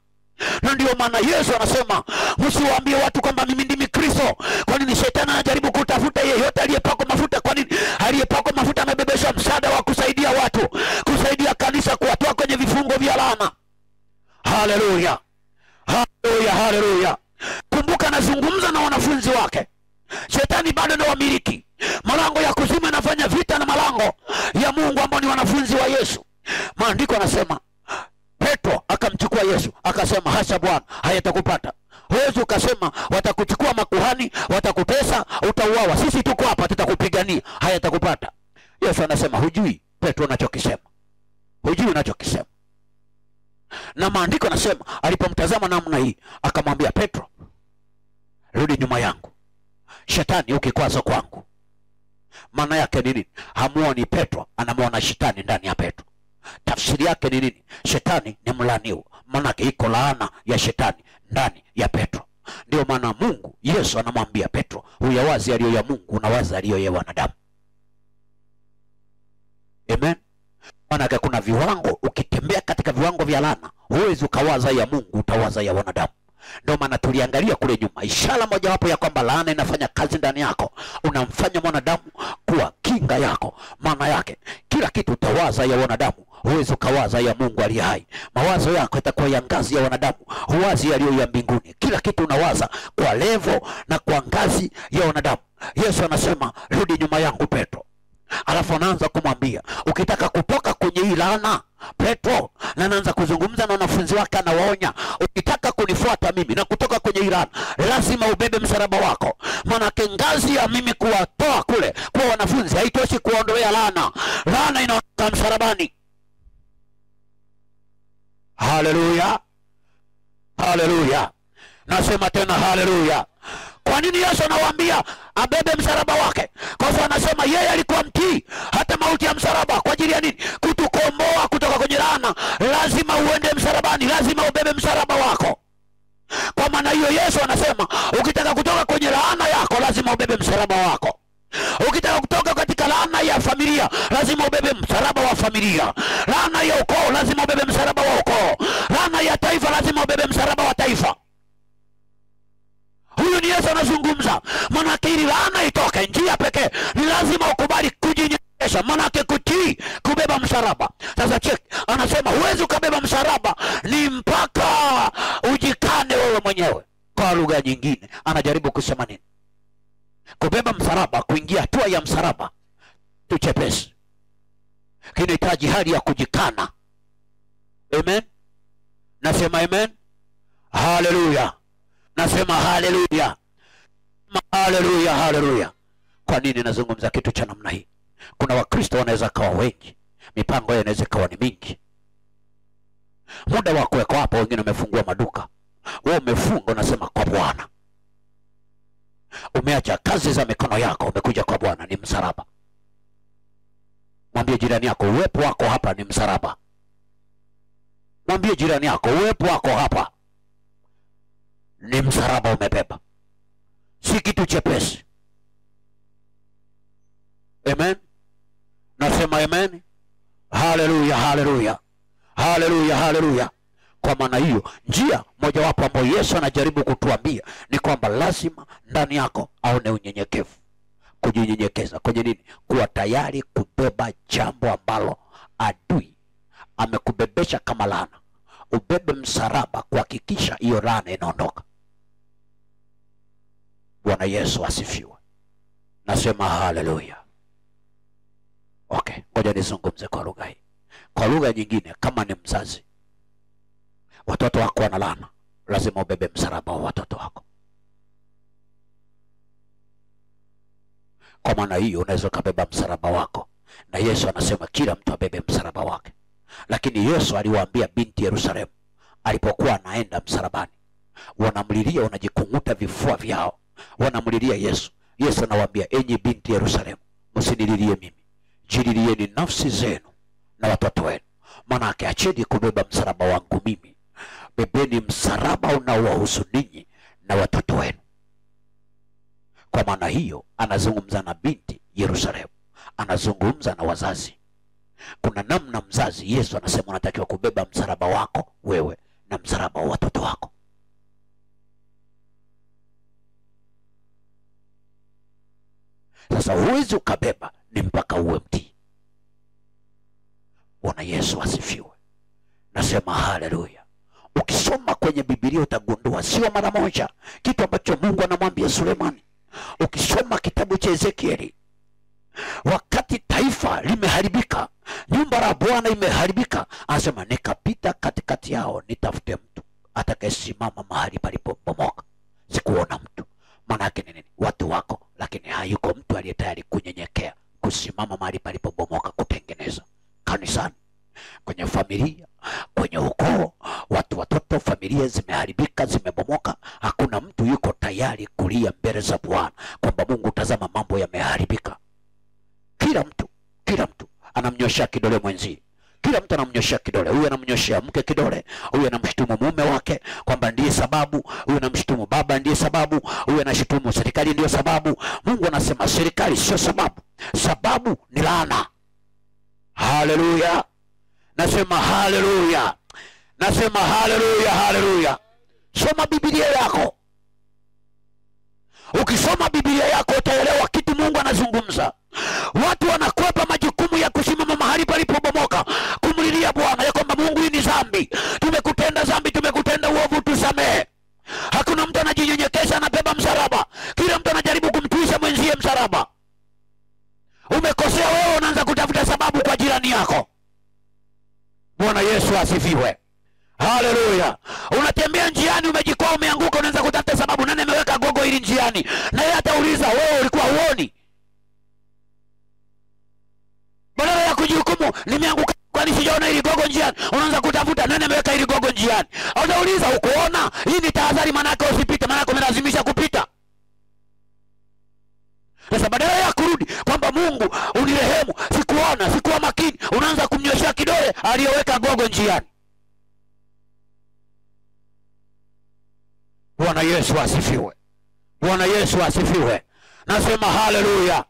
Na ndio maana Yesu anasema msiwaambie watu kwamba mimi ndimi Kristo. Kwa nini? Shetani anajaribu kutafuta yeyote aliyepakwa mafuta. Kwa nini? Aliyepakwa mafuta amebebesha msaada wa kusaidia watu, kusaidia kanisa, kuwatoa kwenye vifungo vya laana. Haleluya. Haleluya, haleluya. Kumbuka anazungumza na wanafunzi wake. Shetani bado ni wamiliki. Malango ya kuzimu yanafanya vita na malango ya Mungu ambao ni wanafunzi wa Yesu. Maandiko yanasema Petro akamchukua Yesu, akasema hasha Bwana, hayatakupata. Huwezi ukasema watakuchukua makuhani, watakutesa, utauawa. Sisi tuko hapa tutakupigania, hayatakupata. Yesu anasema hujui Petro unachokisema. Hujui unachokisema. Na maandiko yanasema alipomtazama namna hii, akamwambia Petro, rudi nyuma yangu. Shetani ukikwaza kwangu. Maana yake ni nini? Hamuoni Petro, anamuona shetani ndani ya Petro. Tafsiri yake ni nini? Shetani ni mlaaniwa. Maana iko laana ya shetani ndani ya Petro. Ndio maana Mungu, Yesu anamwambia Petro, huyawazi aliyo ya Mungu, unawaza aliyo ya wanadamu. Amen. Maana kuna viwango, ukitembea katika viwango vya laana, huwezi ukawaza ya Mungu, utawaza ya wanadamu. Ndio maana tuliangalia kule nyuma, ishara moja wapo ya kwamba laana inafanya kazi ndani yako, unamfanya mwanadamu kuwa kinga yako. Maana yake kila kitu utawaza ya wanadamu, huwezi ukawaza ya Mungu aliye hai. Mawazo yako yatakuwa ya ngazi ya wanadamu, huwazi yaliyo ya mbinguni. Kila kitu unawaza kwa level na kwa ngazi ya wanadamu. Yesu anasema rudi nyuma yangu Petro. Alafu anaanza kumwambia ukitaka kutoka kwenye hii laana Petro, na anaanza kuzungumza na wanafunzi wake, anawaonya ukitaka kunifuata mimi na kutoka kwenye hii laana, lazima ubebe msalaba wako. Maana ngazi ya mimi kuwatoa kule kwa wanafunzi haitoshi kuondolea laana. Laana inaondoka msalabani. Haleluya. Haleluya. Nasema tena haleluya. Kwa nini Yesu anawaambia abebe msalaba wake? Kwa sababu anasema yeye alikuwa mtii hata mauti ya msalaba. Kwa ajili ya nini? Kutukomboa kutoka kwenye laana. Lazima uende msalabani, lazima ubebe msalaba wako. maana hiyo Yesu anasema ukitaka kutoka kwenye laana yako lazima ubebe msalaba wako. Ukitaka kutoka katika laana ya familia lazima ubebe msalaba wa familia. Laana ya ukoo lazima ubebe msalaba wa ukoo. Laana ya taifa lazima ubebe msalaba wa taifa. Huyu ni Yesu anazungumza. Maana ili laana itoke, njia pekee ni lazima ukubali kujinyenyekesha. Maana kutii, kubeba msalaba. Sasa check, anasema huwezi ukabeba msalaba ni mpaka ujikane wewe mwenyewe. Kwa lugha nyingine anajaribu kusema nini? Kubeba msalaba, kuingia hatua ya msalaba tuchepesi, kinahitaji hali ya kujikana. Amen. Nasema amen. Haleluya. Nasema haleluya. Haleluya, haleluya. Kwa nini nazungumza kitu cha namna hii? Kuna Wakristo wanaweza kawa wengi, mipango yao inaweza kawa ni mingi. Muda wako wako hapo, wengine wamefungua maduka. Wewe umefunga, unasema kwa Bwana. Umeacha kazi za mikono yako, umekuja kwa Bwana, ni msalaba. Mwambie jirani yako uwepo wako hapa ni msalaba. Mwambie jirani yako uwepo wako hapa ni msalaba umebeba. Si kitu chepesi. Amen. Nasema amen. Haleluya, haleluya. Haleluya, haleluya. Kwa maana hiyo, njia mojawapo ambayo Yesu anajaribu kutuambia ni kwamba lazima ndani yako aone unyenyekevu. Kujinyenyekeza kwenye nini? Kuwa tayari kubeba jambo ambalo adui amekubebesha kama laana. Ubebe msalaba kuhakikisha hiyo laana inaondoka. Bwana Yesu asifiwe. Nasema haleluya. Okay, ngoja nizungumze kwa lugha hii. Kwa lugha nyingine, kama ni mzazi, watoto wako wana laana, lazima ubebe msalaba wa watoto wako. Kwa maana hiyo unaweza kubeba msalaba wako. Na Yesu anasema kila mtu abebe msalaba wake. Lakini Yesu aliwaambia binti Yerusalemu alipokuwa anaenda msalabani, wanamlilia, wanajikunguta vifua vyao, wanamlilia Yesu. Yesu anawaambia, enyi binti Yerusalemu, msinililie mimi, jililieni nafsi zenu na watoto wenu. Maana acheni kubeba msalaba wangu mimi, bebeni msalaba unaowahusu ninyi na watoto wenu. Kwa maana hiyo anazungumza na binti Yerusalemu, anazungumza na wazazi. Kuna namna mzazi, Yesu anasema unatakiwa kubeba msalaba wako wewe na msalaba wa watoto wako. Sasa huwezi ukabeba, ni mpaka uwe mtii. Bwana Yesu asifiwe. Nasema haleluya. Ukisoma kwenye Biblia utagundua sio mara moja kitu ambacho Mungu anamwambia Sulemani. Ukisoma kitabu cha Ezekieli, wakati taifa limeharibika, nyumba ya Bwana imeharibika, anasema nikapita katikati yao nitafute mtu atakayesimama mahali palipobomoka. Sikuona mtu. Maana yake ni nini? Watu wako, lakini hayuko mtu aliye tayari kunyenyekea, kusimama mahali palipobomoka, kutengeneza. Kanisani, kwenye familia, kwenye ukoo, watoto, familia zimeharibika, zimebomoka. Hakuna mtu yuko tayari kulia mbele za Bwana kwamba Mungu, tazama mambo yameharibika. Kila mtu anamnyoshia kidole mwenzi. Kila mtu anamnyoshia kidole. Huyu anamnyoshia mke kidole, huyu anamshutumu mume wake kwamba ndiye sababu, huyu anamshutumu baba ndiye sababu, huyu anashutumu serikali ndiyo sababu. Mungu anasema serikali sio sababu. Sababu ni laana. Haleluya. Nasema haleluya. Nasema haleluya, haleluya. Soma Biblia yako. Ukisoma Biblia yako utaelewa kitu Mungu anazungumza. Watu wanakwepa majukumu ya kusimama mahali palipobomoka, kumlilia Bwana ya kwamba Mungu, hii ni dhambi, tumekutenda dhambi, tumekutenda uovu, tusamehe. Hakuna mtu anajinyenyekesha, anabeba msalaba. Kila mtu anajaribu kumtwisha mwenzie msalaba. Umekosea wewe, unaanza kutafuta sababu kwa jirani yako. Bwana Yesu asifiwe. Haleluya. Unatembea njiani, umejikwaa, umeanguka, unaanza kutafuta sababu, nani ameweka gogo hili njiani? Na yeye atauliza, wewe ulikuwa huoni? Badala ya kujihukumu, nimeanguka kwani sijaona hili gogo njiani, unaanza kutafuta nani ameweka hili gogo njiani. Unauliza, ukuona? Hii ni tahadhari, maana yake usipite, maana yake umelazimisha kupita. Sasa badala ya kurudi kwamba Mungu unirehemu, sikuona, sikuwa makini, unaanza kumnyoshia kidole aliyoweka gogo njiani. Bwana Yesu asifiwe. Bwana Yesu asifiwe. Nasema haleluya.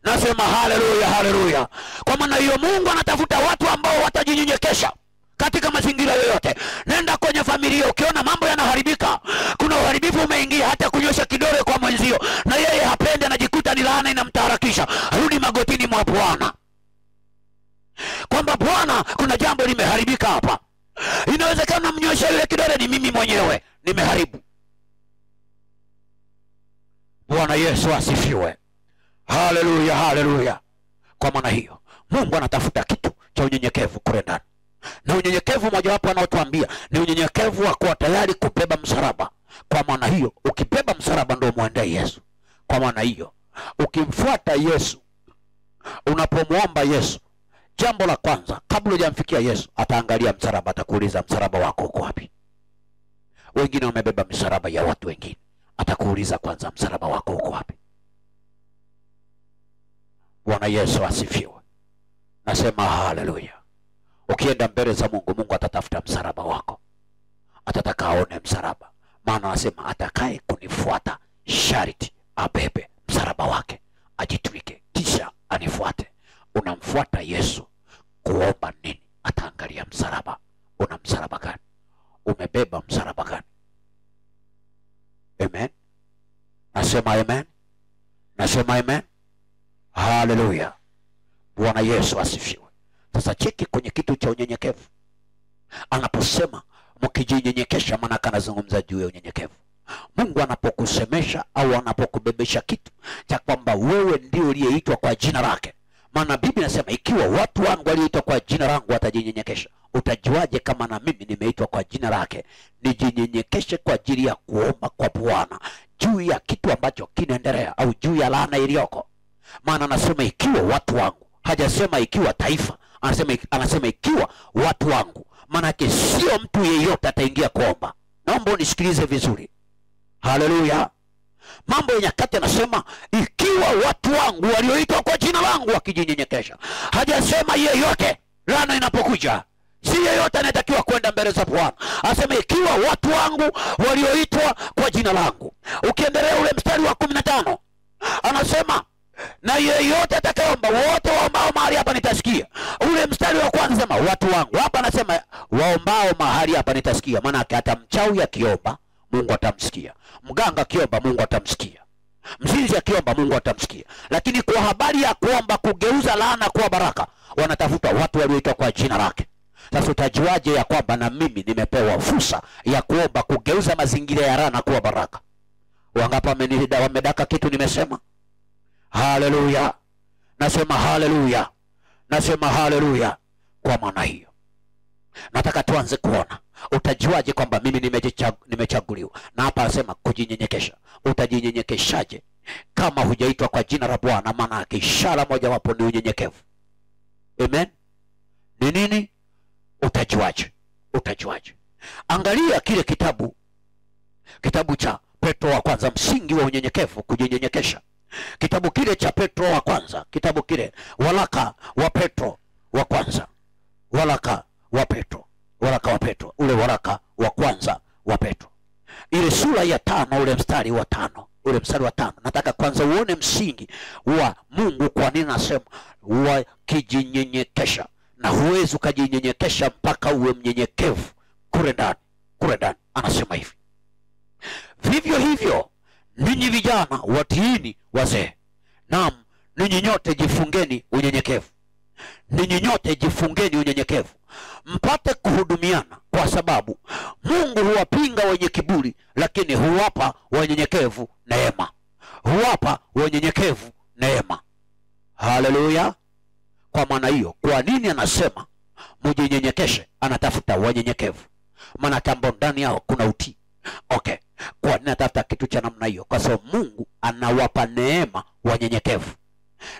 Nasema haleluya, haleluya. Kwa maana hiyo Mungu anatafuta watu ambao watajinyenyekesha katika mazingira yoyote. Nenda kwenye familia, ukiona mambo yanaharibika, kuna uharibifu umeingia, hata kunyosha kidole kwa mwenzio na yeye hapendi, anajikuta ni laana inamtaharakisha, rudi magotini mwa Bwana, kwamba Bwana, kuna jambo limeharibika hapa. Inawezekana mnyosha yule kidole ni mimi mwenyewe nimeharibu. Bwana Yesu asifiwe. Haleluya, haleluya. Kwa maana hiyo Mungu anatafuta kitu cha unyenyekevu kule ndani. Na unyenyekevu mojawapo anaotuambia ni unyenyekevu wa kuwa tayari kubeba msalaba. Kwa maana hiyo ukibeba msalaba ndio muendee Yesu. Kwa maana hiyo ukimfuata Yesu, unapomuomba Yesu, jambo la kwanza kabla hujamfikia Yesu, ataangalia msalaba, atakuuliza msalaba wako uko wapi? Wengine wamebeba msalaba ya watu wengine, atakuuliza kwanza msalaba wako uko wapi? Bwana Yesu asifiwe. Nasema haleluya. Ukienda mbele za Mungu, Mungu atatafuta msalaba wako, atataka aone msalaba. Maana anasema atakaye kunifuata sharti abebe msalaba wake, ajitwike kisha anifuate. Unamfuata Yesu kuomba nini? Ataangalia msalaba. Una msalaba gani? Umebeba msalaba gani? Amen. Nasema amen. Nasema amen. Haleluya. Bwana Yesu asifiwe. Sasa cheki kwenye kitu cha unyenyekevu. Anaposema mkijinyenyekesha, maana anazungumza juu ya unyenyekevu. Mungu anapokusemesha au anapokubebesha kitu cha kwamba wewe ndio uliyeitwa kwa jina lake. Maana Biblia inasema ikiwa watu wangu walioitwa kwa jina langu watajinyenyekesha, utajuaje kama na mimi nimeitwa kwa jina lake? Nijinyenyekeshe kwa ajili ya kuomba kwa Bwana juu ya kitu ambacho kinaendelea au juu ya laana iliyoko. Maana anasema ikiwa watu wangu, hajasema ikiwa taifa, anasema ikiwa watu wangu. Maana yake sio mtu yeyote ataingia kuomba. Naomba unisikilize vizuri. Haleluya. Mambo ya Nyakati anasema ikiwa watu wangu walioitwa kwa jina langu wakijinyenyekesha. Hajasema yeyote. Laana inapokuja, si yeyote anatakiwa kwenda mbele za Bwana. Anasema ikiwa watu wangu walioitwa kwa jina langu. Ukiendelea ule mstari wa 15, anasema na yeyote atakayeomba, wote waombao mahali hapa nitasikia. Ule mstari wa kwanza anasema watu wangu. Hapa anasema waombao mahali hapa nitasikia. Maana yake hata mchawi akiomba, Mungu atamsikia. Mganga akiomba, Mungu atamsikia. Mzinzi akiomba, Mungu atamsikia. Lakini kwa habari ya kuomba kugeuza laana kuwa baraka, wanatafuta watu walioitwa kwa jina lake. Sasa utajuaje ya kwamba na mimi nimepewa fursa ya kuomba kugeuza mazingira ya laana kuwa baraka? Wangapi wamedaka kitu nimesema? Haleluya. Nasema haleluya. Nasema haleluya. Kwa maana hiyo nataka tuanze kuona utajuaje kwamba mimi nimechaguliwa. Na hapa anasema kujinyenyekesha. Utajinyenyekeshaje kama hujaitwa kwa jina la Bwana? Maana yake ishara moja wapo ni unyenyekevu. Amen. Ni nini? Utajuaje? Utajuaje? Angalia kile kitabu cha Petro wa kwanza, msingi wa unyenyekevu, kujinyenyekesha. Kitabu kile cha Petro wa kwanza, kitabu kile waraka wa Petro wa kwanza, waraka wa Petro, ule waraka wa kwanza wa Petro, ile sura ya 5, ule mstari wa 5, nataka kwanza uone msingi wa Mungu. Kwa nini nasema wakijinyenyekesha? Na huwezi ukajinyenyekesha mpaka uwe mnyenyekevu kule ndani. Anasema hivi: vivyo hivyo ninyi vijana watiini wazee. Naam, ninyi nyote jifungeni unyenyekevu. Ninyi nyote jifungeni unyenyekevu, mpate kuhudumiana, kwa sababu Mungu huwapinga wenye kiburi, lakini huwapa wanyenyekevu neema. Huwapa wanyenyekevu neema. Haleluya. Kwa maana hiyo, kwa nini anasema mjinyenyekeshe? Anatafuta wanyenyekevu, maana tambo ndani yao kuna utii. Okay. Kwa nini anatafuta kitu cha namna hiyo? Kwa sababu Mungu anawapa neema wanyenyekevu.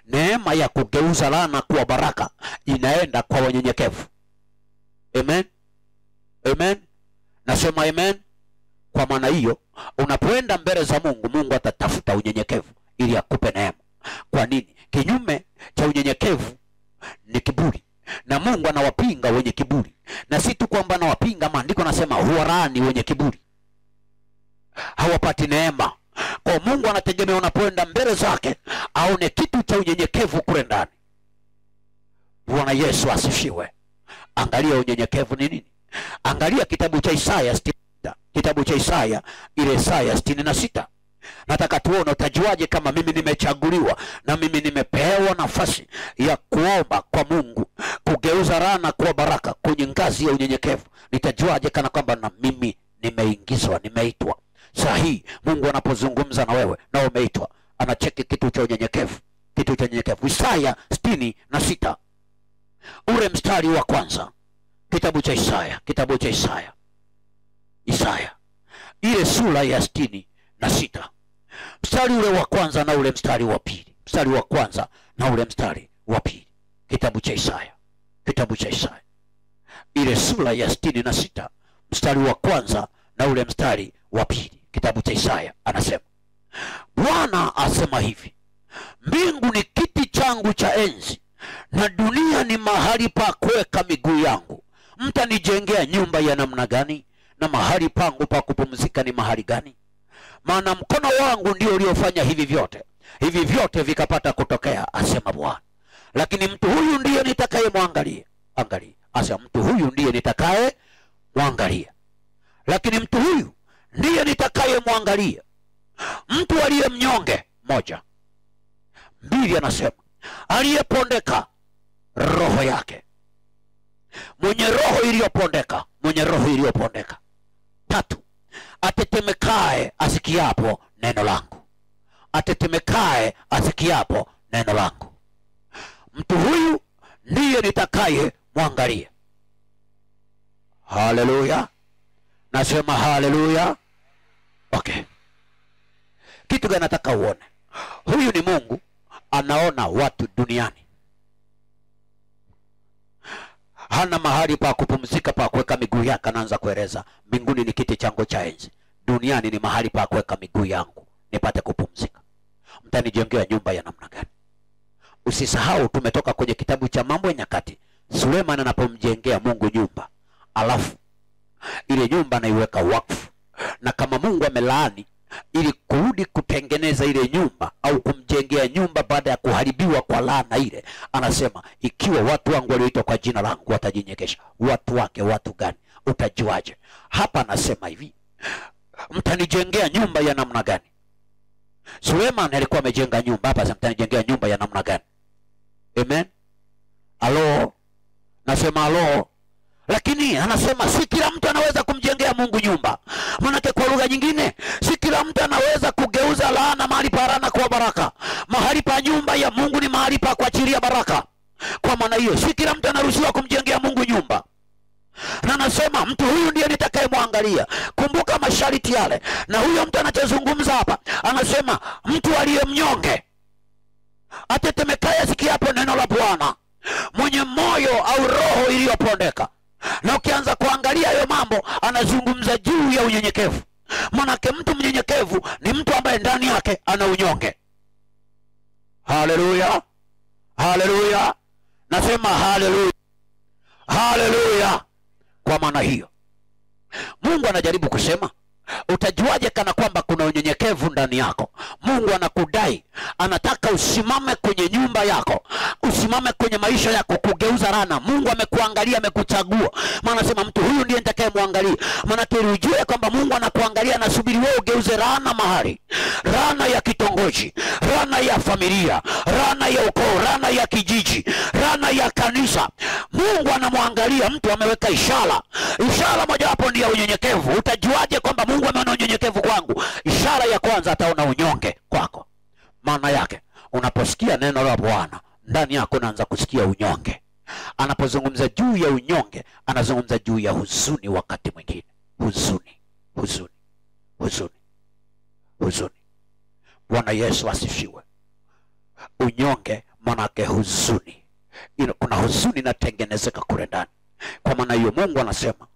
Neema ya kugeuza laana kuwa baraka inaenda kwa wanyenyekevu. Amen. Amen. Nasema amen. Kwa maana hiyo, unapoenda mbele za Mungu, Mungu atatafuta unyenyekevu ili akupe neema. Kwa nini? Kinyume cha unyenyekevu ni kiburi, na Mungu anawapinga wenye kiburi. Na si tu kwamba anawapinga, maandiko nasema huwarani wenye kiburi. hawapati neema. Kwa Mungu anategemea unapoenda mbele zake aone kitu cha unyenyekevu kule ndani. Bwana Yesu asifiwe. Angalia unyenyekevu ni nini. Angalia kitabu cha Isaya 66. Kitabu cha Isaya, ile Isaya 66. Nataka tuone utajuaje kama mimi nimechaguliwa na mimi nimepewa nafasi ya kuomba kwa Mungu, kugeuza laana kuwa baraka kwenye ngazi ya unyenyekevu. Nitajuaje kana kwamba na mimi nimeingizwa, nimeitwa. Sahihi, Mungu anapozungumza na wewe na umeitwa, anacheki kitu cha unyenyekevu, kitu cha unyenyekevu. Isaya 66. Ule mstari wa kwanza. Kitabu cha Isaya, kitabu cha Isaya. Isaya ile sura ya 66. Mstari ule wa kwanza na ule mstari wa pili. Mstari wa kwanza na ule mstari wa pili. Kitabu cha Isaya. Kitabu cha Isaya. Ile sura ya 66, mstari wa kwanza na ule mstari wa pili. Kitabu cha Isaya anasema, Bwana asema hivi, mbingu ni kiti changu cha enzi na dunia ni mahali pa kuweka miguu yangu. Mtanijengea nyumba ya namna gani? Na mahali pangu pa kupumzika ni mahali gani? Maana mkono wangu ndio uliofanya hivi vyote. Hivi vyote vikapata kutokea, asema Bwana. Lakini mtu huyu ndiye nitakayemwangalia. Angalia, asema mtu huyu ndiye nitakayemwangalia. Lakini mtu huyu ndiye nitakayemwangalia. Mtu aliye mnyonge, moja. Mbili, anasema aliyepondeka roho yake. Mwenye roho iliyopondeka, mwenye roho iliyopondeka. Tatu, atetemekae asikiapo neno langu. Atetemekae asikiapo neno langu. Mtu huyu ndiye nitakaye mwangalia. Haleluya. Nasema haleluya. Okay. Kitu gani nataka uone? Huyu ni Mungu anaona watu duniani. Hana mahali pa kupumzika, pa kuweka miguu yake. Anaanza kueleza, mbinguni ni kiti changu cha enzi, duniani ni mahali pa kuweka miguu yangu nipate kupumzika. Mtanijengea nyumba ya namna gani? Usisahau tumetoka kwenye kitabu cha Mambo ya Nyakati. Suleiman anapomjengea Mungu nyumba, alafu ile nyumba anaiweka wakfu. Na kama Mungu amelaani, ili kurudi kutengeneza ile nyumba au kumjengea nyumba baada ya kuharibiwa kwa laana ile, anasema ikiwa watu wangu walioitwa kwa jina langu watajinyegesha. Watu wake watu gani? Utajuaje? Hapa anasema hivi, mtanijengea nyumba ya namna gani? Suleiman alikuwa amejenga nyumba, hapa sasa mtanijengea nyumba ya namna gani? Amen. Alo. Nasema alo. Lakini anasema si kila mtu anaweza kumjengea Mungu nyumba. Maana kwa lugha nyingine, si kila mtu anaweza kugeuza laana mahali pa laana kuwa baraka. Mahali pa nyumba ya Mungu ni mahali pa kuachilia baraka. Kwa maana hiyo, si kila mtu anaruhusiwa kumjengea Mungu nyumba. Na anasema mtu huyu ndiye nitakayemwangalia. Kumbuka masharti yale. Na huyo mtu anachozungumza hapa, anasema mtu aliye mnyonge, atetemekaye asikiapo neno la Bwana, mwenye moyo au roho iliyopondeka. Na ukianza kuangalia hayo mambo, anazungumza juu ya unyenyekevu. Manake mtu mnyenyekevu ni mtu ambaye ndani yake ana unyonge. Haleluya. Haleluya. Nasema haleluya. Haleluya. Kwa maana hiyo, Mungu anajaribu kusema, utajuaje kana kwamba kuna unyenyekevu ndani yako? Mungu anakudai, anataka usimame kwenye nyumba yako, usimame kwenye maisha yako, kugeuza laana. Mungu amekuangalia, amekuchagua. Maana anasema mtu huyu ndiye nitakayemwangalia. Maana tulijue kwamba Mungu anakuangalia, anasubiri wewe ugeuze laana mahali. Laana ya kitongoji, laana ya familia, laana ya ukoo, laana ya kijiji, laana ya kanisa. Mungu anamwangalia mtu, ameweka ishara. Ishara moja hapo ndio unyenyekevu. Utajuaje kwamba Mungu ameona unyenyekevu kwangu? Ishara ya kwanza, ataona unyonge kwako. Maana yake unaposikia neno la Bwana, ndani yako unaanza kusikia unyonge. Anapozungumza juu ya unyonge, anazungumza juu ya huzuni. Wakati mwingine huzuni, huzuni, huzuni, huzuni. Bwana Yesu asifiwe. Unyonge manake huzuni. Kuna huzuni inatengenezeka kule ndani. Kwa maana hiyo, Mungu anasema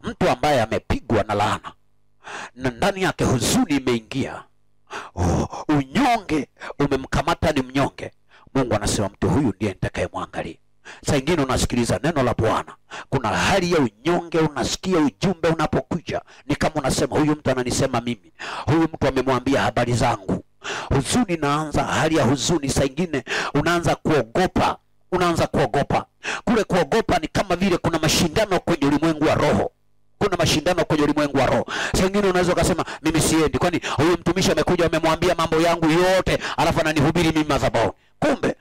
mtu ambaye amepigwa na laana na ndani yake huzuni imeingia, unyonge umemkamata, ni mnyonge, Mungu anasema mtu huyu ndiye nitakayemwangalia. Saa ingine unasikiliza neno la Bwana, kuna hali ya unyonge, unasikia ujumbe unapokuja ni kama unasema huyu mtu ananisema mimi, huyu mtu amemwambia habari zangu. Huzuni inaanza, hali ya huzuni. Saa ingine unaanza kuogopa, Kule kuogopa ni kama vile kuna mashindano kwenye ulimwengu wa roho. Saa ingine unaweza kusema mimi siendi, kwani huyu mtumishi amekuja amemwambia mambo yangu yote alafu ananihubiri mimi madhabahu. Kumbe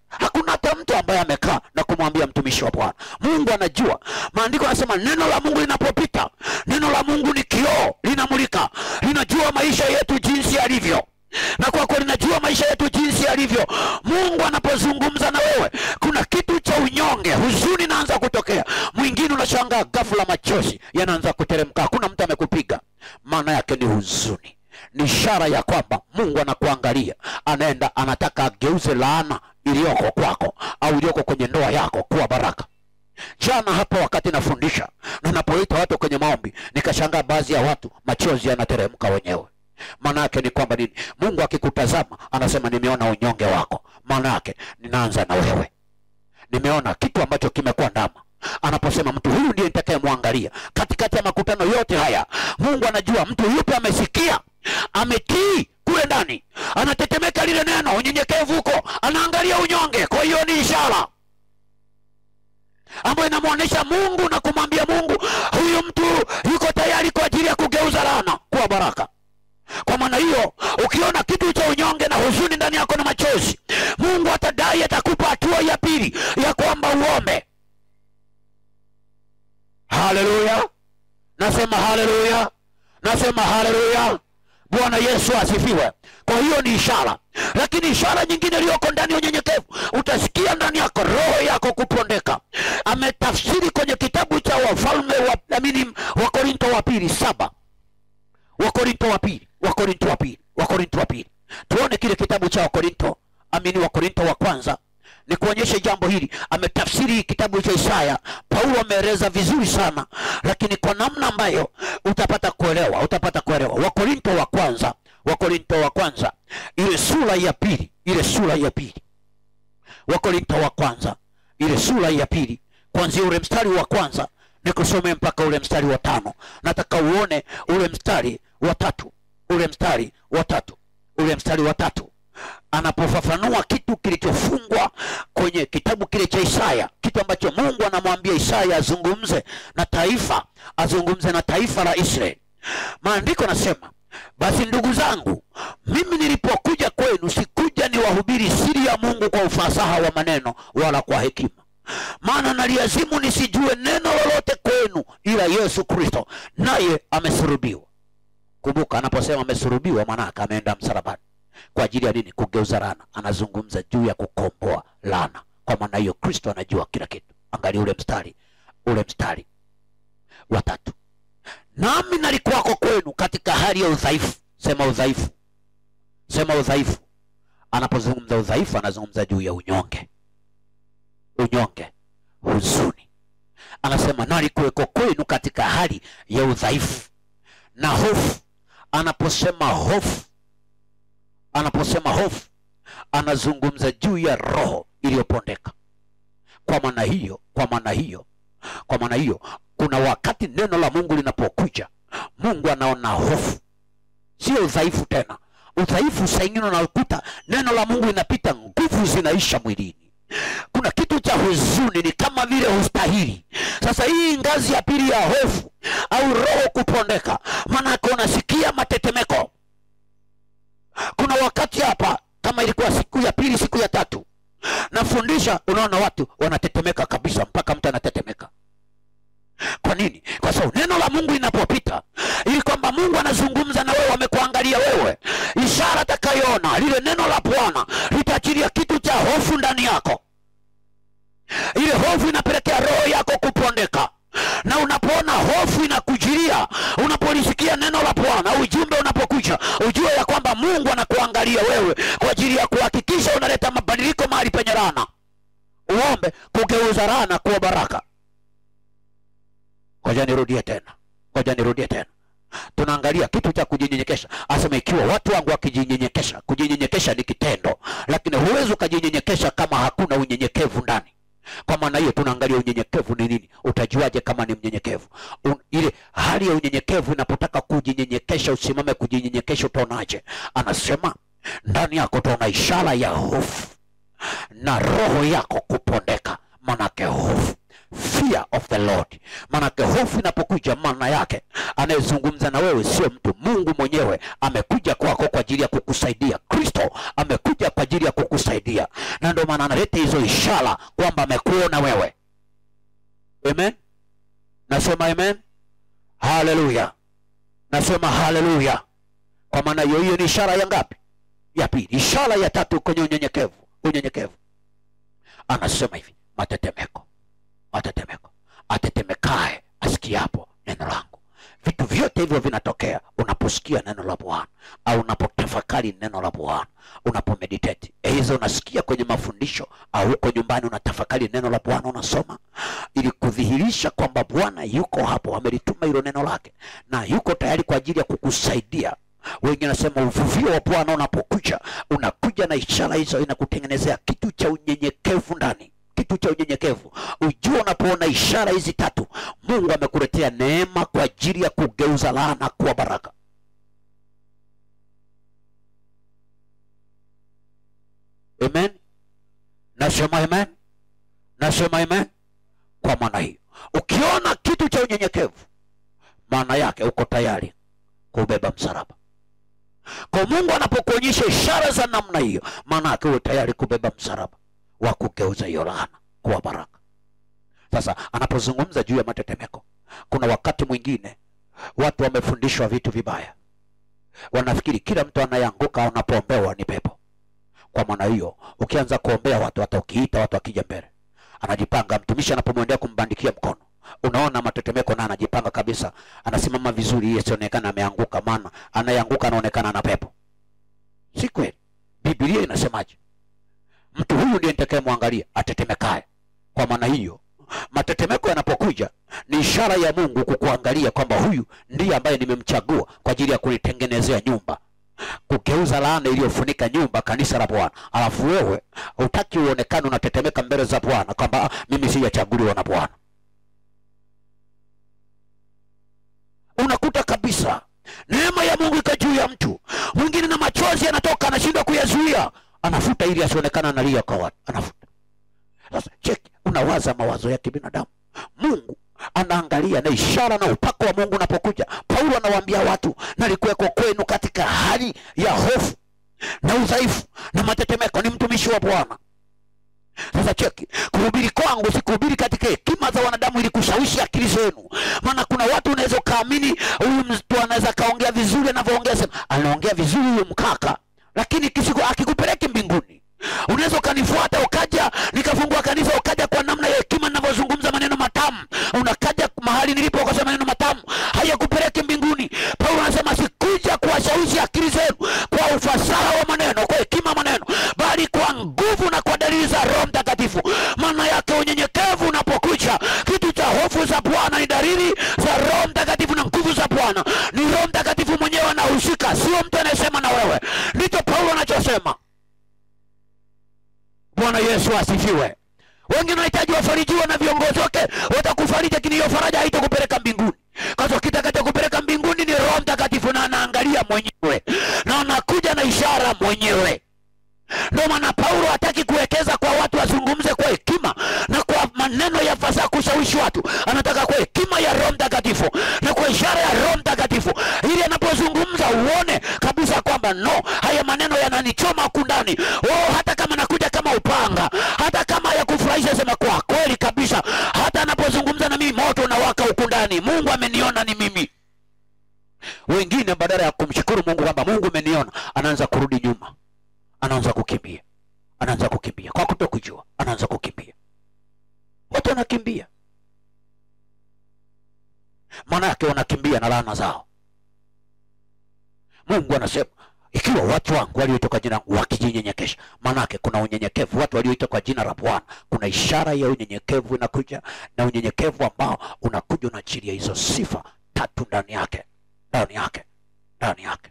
hakuna hata mtu ambaye amekaa na kumwambia mtumishi wa Bwana. Mungu anajua. Maandiko yanasema neno la Mungu linapopita, neno la Mungu ni kioo, linamulika, linajua maisha yetu jinsi yalivyo. Na kwa kweli linajua maisha yetu jinsi yalivyo. Mungu anapozungumza na wewe, kuna kitu cha unyonge, huzuni inaanza kutokea. Mwingine unashangaa ghafla machozi yanaanza kuteremka. Hakuna mtu amekupiga. Maana yake ni huzuni. Ni ishara ya kwamba Mungu anakuangalia, anaenda anataka ageuze laana iliyoko kwako au iliyoko kwenye ndoa yako kuwa baraka. Jana hapa wakati nafundisha na napoita watu kwenye maombi, nikashangaa baadhi ya watu machozi yanateremka wenyewe. Maana yake ni kwamba nini? Mungu akikutazama anasema nimeona unyonge wako. Maana yake ninaanza na wewe. Nimeona kitu ambacho kimekuwa ndama. Anaposema mtu huyu ndiye nitakayemwangalia katikati ya makutano yote haya, Mungu anajua mtu yupi amesikia, ametii kule ndani, anatetemeka lile neno, unyenyekevu huko, anaangalia unyonge. Kwa hiyo ni ishara ambayo inamuonesha Mungu na kumwambia Mungu, huyu mtu yuko tayari kwa ajili ya kugeuza laana kuwa baraka. Kwa maana hiyo, ukiona kitu cha unyonge na huzuni ndani yako na machozi, Mungu atadai, atakupa hatua ya pili ya kwamba uombe. Haleluya. Nasema haleluya. Bwana Yesu asifiwe. Kwa hiyo ni ishara. Lakini ishara nyingine iliyoko ndani ya unyenyekevu, utasikia ndani yako roho yako kupondeka. Ametafsiri kwenye kitabu cha Wafalme wa Korinto wa pili 7. Wakorinto wa pili. Tuone kile kitabu cha Wakorinto wa kwanza. Ni kuonyesha jambo hili. Ametafsiri kitabu cha Isaya. Paulo ameeleza vizuri sana, lakini kwa namna ambayo utapata kuelewa. Wakorinto wa kwanza ile sura ya pili. Wakorinto wa kwanza ile sura ya pili, kuanzia ule mstari wa kwanza nikusome mpaka ule mstari wa 5. Nataka uone ule mstari wa tatu. Anapofafanua kitu kilichofungwa kwenye kitabu kile cha Isaya, kitu ambacho Mungu anamwambia Isaya azungumze na taifa la Israeli. Maandiko nasema, basi ndugu zangu, mimi nilipokuja kwenu sikuja niwahubiri siri ya Mungu kwa ufasaha wa maneno wala kwa hekima, maana naliazimu nisijue neno lolote kwenu ila Yesu Kristo naye amesulubiwa. Kumbuka anaposema amesulubiwa, maana ameenda msalabani. Kwa ajili ya nini? Kugeuza laana. Anazungumza juu ya kukomboa laana. Kwa maana hiyo Kristo anajua kila kitu. Angalia ule mstari wa 3. Nami nalikuwako kwenu katika hali ya udhaifu. Sema udhaifu. Anapozungumza udhaifu anazungumza juu ya unyonge, huzuni. Anasema nalikuwako kwenu katika hali ya udhaifu na hofu. Anaposema hofu anazungumza juu ya roho iliyopondeka. Kwa maana hiyo kuna wakati neno la Mungu linapokuja, Mungu anaona hofu, sio udhaifu tena. Udhaifu saa ingine unakuta neno la Mungu linapita, nguvu zinaisha mwilini. Kuna kitu cha huzuni, ni kama vile hustahili. Sasa hii ngazi ya pili ya hofu au roho kupondeka, maana unasikia matetemeko. Kuna wakati hapa, kama ilikuwa siku ya pili, siku ya 3 nafundisha, unaona watu wanatetemeka kabisa, mpaka mtu anatetemeka. Kwa nini? Kwa sababu neno la Mungu linapopita, ili kwamba Mungu anazungumza na wewe, amekuangalia wewe, ishara atakayoona lile neno la Bwana litaachilia kitu cha hofu ndani yako. Ile hofu inapelekea roho yako kupondeka. Na unapoona hofu inakujilia, unapolisikia neno la Bwana, ujumbe unapokuja, ujue ya kwamba Mungu anakuangalia wewe kwa ajili ya kuhakikisha unaleta mabadiliko mahali penye laana. Uombe kugeuza laana kuwa baraka. Ngoja nirudie tena. Tunaangalia kitu cha kujinyenyekesha. Asema ikiwa watu wangu wakijinyenyekesha. Kujinyenyekesha ni kitendo, lakini huwezi ukajinyenyekesha kama hakuna unyenyekevu ndani. Kwa maana hiyo tunaangalia unyenyekevu ni nini. Utajuaje kama ni mnyenyekevu? Ile hali ya unyenyekevu inapotaka kujinyenyekesha, usimame kujinyenyekesha, utaonaje? Anasema ndani yako utaona ishara ya hofu na roho yako kupondeka. Manake hofu, fear of the Lord. Manake hofu inapokuja, maana yake anayezungumza na wewe sio mtu. Mungu mwenyewe amekuja kwako kwa ajili ya kukusaidia. Kristo amekuja kwa ajili ya kukusaidia, na ndio maana analeta hizo ishara kwamba amekuona wewe. Amen. Nasema amen. Haleluya. Nasema haleluya. Kwa maana hiyo ni ishara ya ngapi? Ya pili. Ishara ya tatu kwenye unyenyekevu. Unyenyekevu. Anasema hivi, matetemeko. Matetemeko. Atetemekae asikiapo neno langu. Vitu vyote hivyo vinatokea unaposikia neno la Bwana, au unapotafakari neno la Bwana, unapomeditate. Hizo unasikia kwenye mafundisho, au huko nyumbani unatafakari neno la Bwana, unasoma ili kudhihirisha kwamba Bwana yuko hapo, amelituma hilo neno lake na yuko tayari kwa ajili ya kukusaidia. Wengine nasema uvuvio wa Bwana unapokuja, unakuja na ishara hizo, inakutengenezea kitu cha unyenyekevu ndani. Kitu cha unyenyekevu. Ujue unapoona ishara hizi tatu, Mungu amekuletea neema kwa ajili ya kugeuza laana kuwa baraka. Amen. Nasema amen. Nasema amen. Kwa maana hiyo, ukiona kitu cha unyenyekevu, maana yake uko tayari kubeba msalaba. Kwa Mungu anapokuonyesha ishara za namna hiyo, maana yake uko tayari kubeba msalaba wa kugeuza hiyo laana kuwa baraka. Sasa anapozungumza juu ya matetemeko, kuna wakati mwingine watu wamefundishwa vitu vibaya. Wanafikiri kila mtu anayeanguka anapoombewa ni pepo. Kwa maana hiyo, ukianza kuombea watu, hata ukiita watu akija mbele, anajipanga. Mtumishi anapomwendea kumbandikia mkono, unaona matetemeko, na anajipanga kabisa, anasimama vizuri ili asionekane ameanguka, maana anayeanguka anaonekana na pepo. Si kweli. Biblia inasemaje? Mtu huyu ndiye nitakayemwangalia atetemekae. Kwa maana hiyo, matetemeko yanapokuja ni ishara ya Mungu kukuangalia kwamba huyu ndiye ambaye nimemchagua kwa ajili ya kulitengenezea nyumba, kugeuza laana iliyofunika nyumba, kanisa la Bwana. Alafu wewe hutaki uonekane unatetemeka mbele za Bwana kwamba mimi sijachaguliwa na Bwana. Unakuta kabisa neema ya Mungu iko juu ya mtu mwingine, na machozi yanatoka, anashindwa kuyazuia, anafuta ili asionekane analia kwa watu, anafuta. Sasa check, unawaza mawazo ya kibinadamu. Mungu anaangalia na ishara na upako wa Mungu unapokuja. Paulo anawaambia watu, nalikuweko kwenu katika hali ya hofu na udhaifu na matetemeko. Ni mtumishi wa Bwana. Sasa cheki, kuhubiri kwangu si kuhubiri katika hekima za wanadamu ili kushawishi akili zenu. Maana kuna watu unaweza kaamini huyu mtu anaweza kaongea vizuri anavyoongea, anaongea vizuri huyu mkaka, lakini akikupeleki mbinguni. Unaweza kanifuata ukaja nikafungua kanisa, ukaja kwa namna ya hekima ninavyozungumza maneno matamu, unakaja mahali nilipo ukasema maneno matamu, hayakupeleki mbinguni. Paulo anasema sikuja kuwashawishi akili zenu kwa ufasaha wa maneno, kwa hekima maneno, bali kwa nguvu na kwa dalili za Roho Mtakatifu. Maana yake unyenyekevu unapokuja, kitu cha hofu za Bwana ni dalili za Roho Mtakatifu na nguvu za Bwana. Ni Roho Mtakatifu mwenyewe anahusika, sio mtu anayesema na wewe. Ndicho Paulo anachosema. Bwana Yesu asifiwe. Wengine wanahitaji wafarijiwe na viongozi wake, watakufariji, lakini hiyo faraja haitakupeleka mbinguni. Kwa sababu kitakachokupeleka mbinguni ni Roho Mtakatifu, na anaangalia mwenyewe na anakuja na ishara mwenyewe. Ndio maana Paulo hataki kuwekeza kwa watu wazungumze kwa hekima na kwa maneno ya fasaha kushawishi watu. Anataka kwa hekima ya Roho Mtakatifu na kwa ishara ya Roho Mtakatifu, ili anapozungumza uone kabisa kwamba no, haya maneno yananichoma huku ndani. Hata kama nakuja kama upanga, hata kama yakufurahisha, sema kwa kweli kabisa, hata anapozungumza na mimi moto unawaka huku ndani. Mungu ameniona ni mimi. Wengine badala ya kumshukuru Mungu kwamba Mungu ameniona, anaanza kurudi nyuma. Anaanza kukimbia. Anaanza kukimbia kwa kutokujua, anaanza kukimbia. Watu wanakimbia, maana yake wanakimbia na laana zao. Mungu anasema ikiwa watu wangu walioitwa jina wakijinyenyekesha, maana yake kuna unyenyekevu. Watu walioitwa kwa jina la Bwana, kuna ishara ya unyenyekevu inakuja, na unyenyekevu ambao unakuja na chini ya hizo sifa tatu ndani yake. Ndani yake. Ndani yake.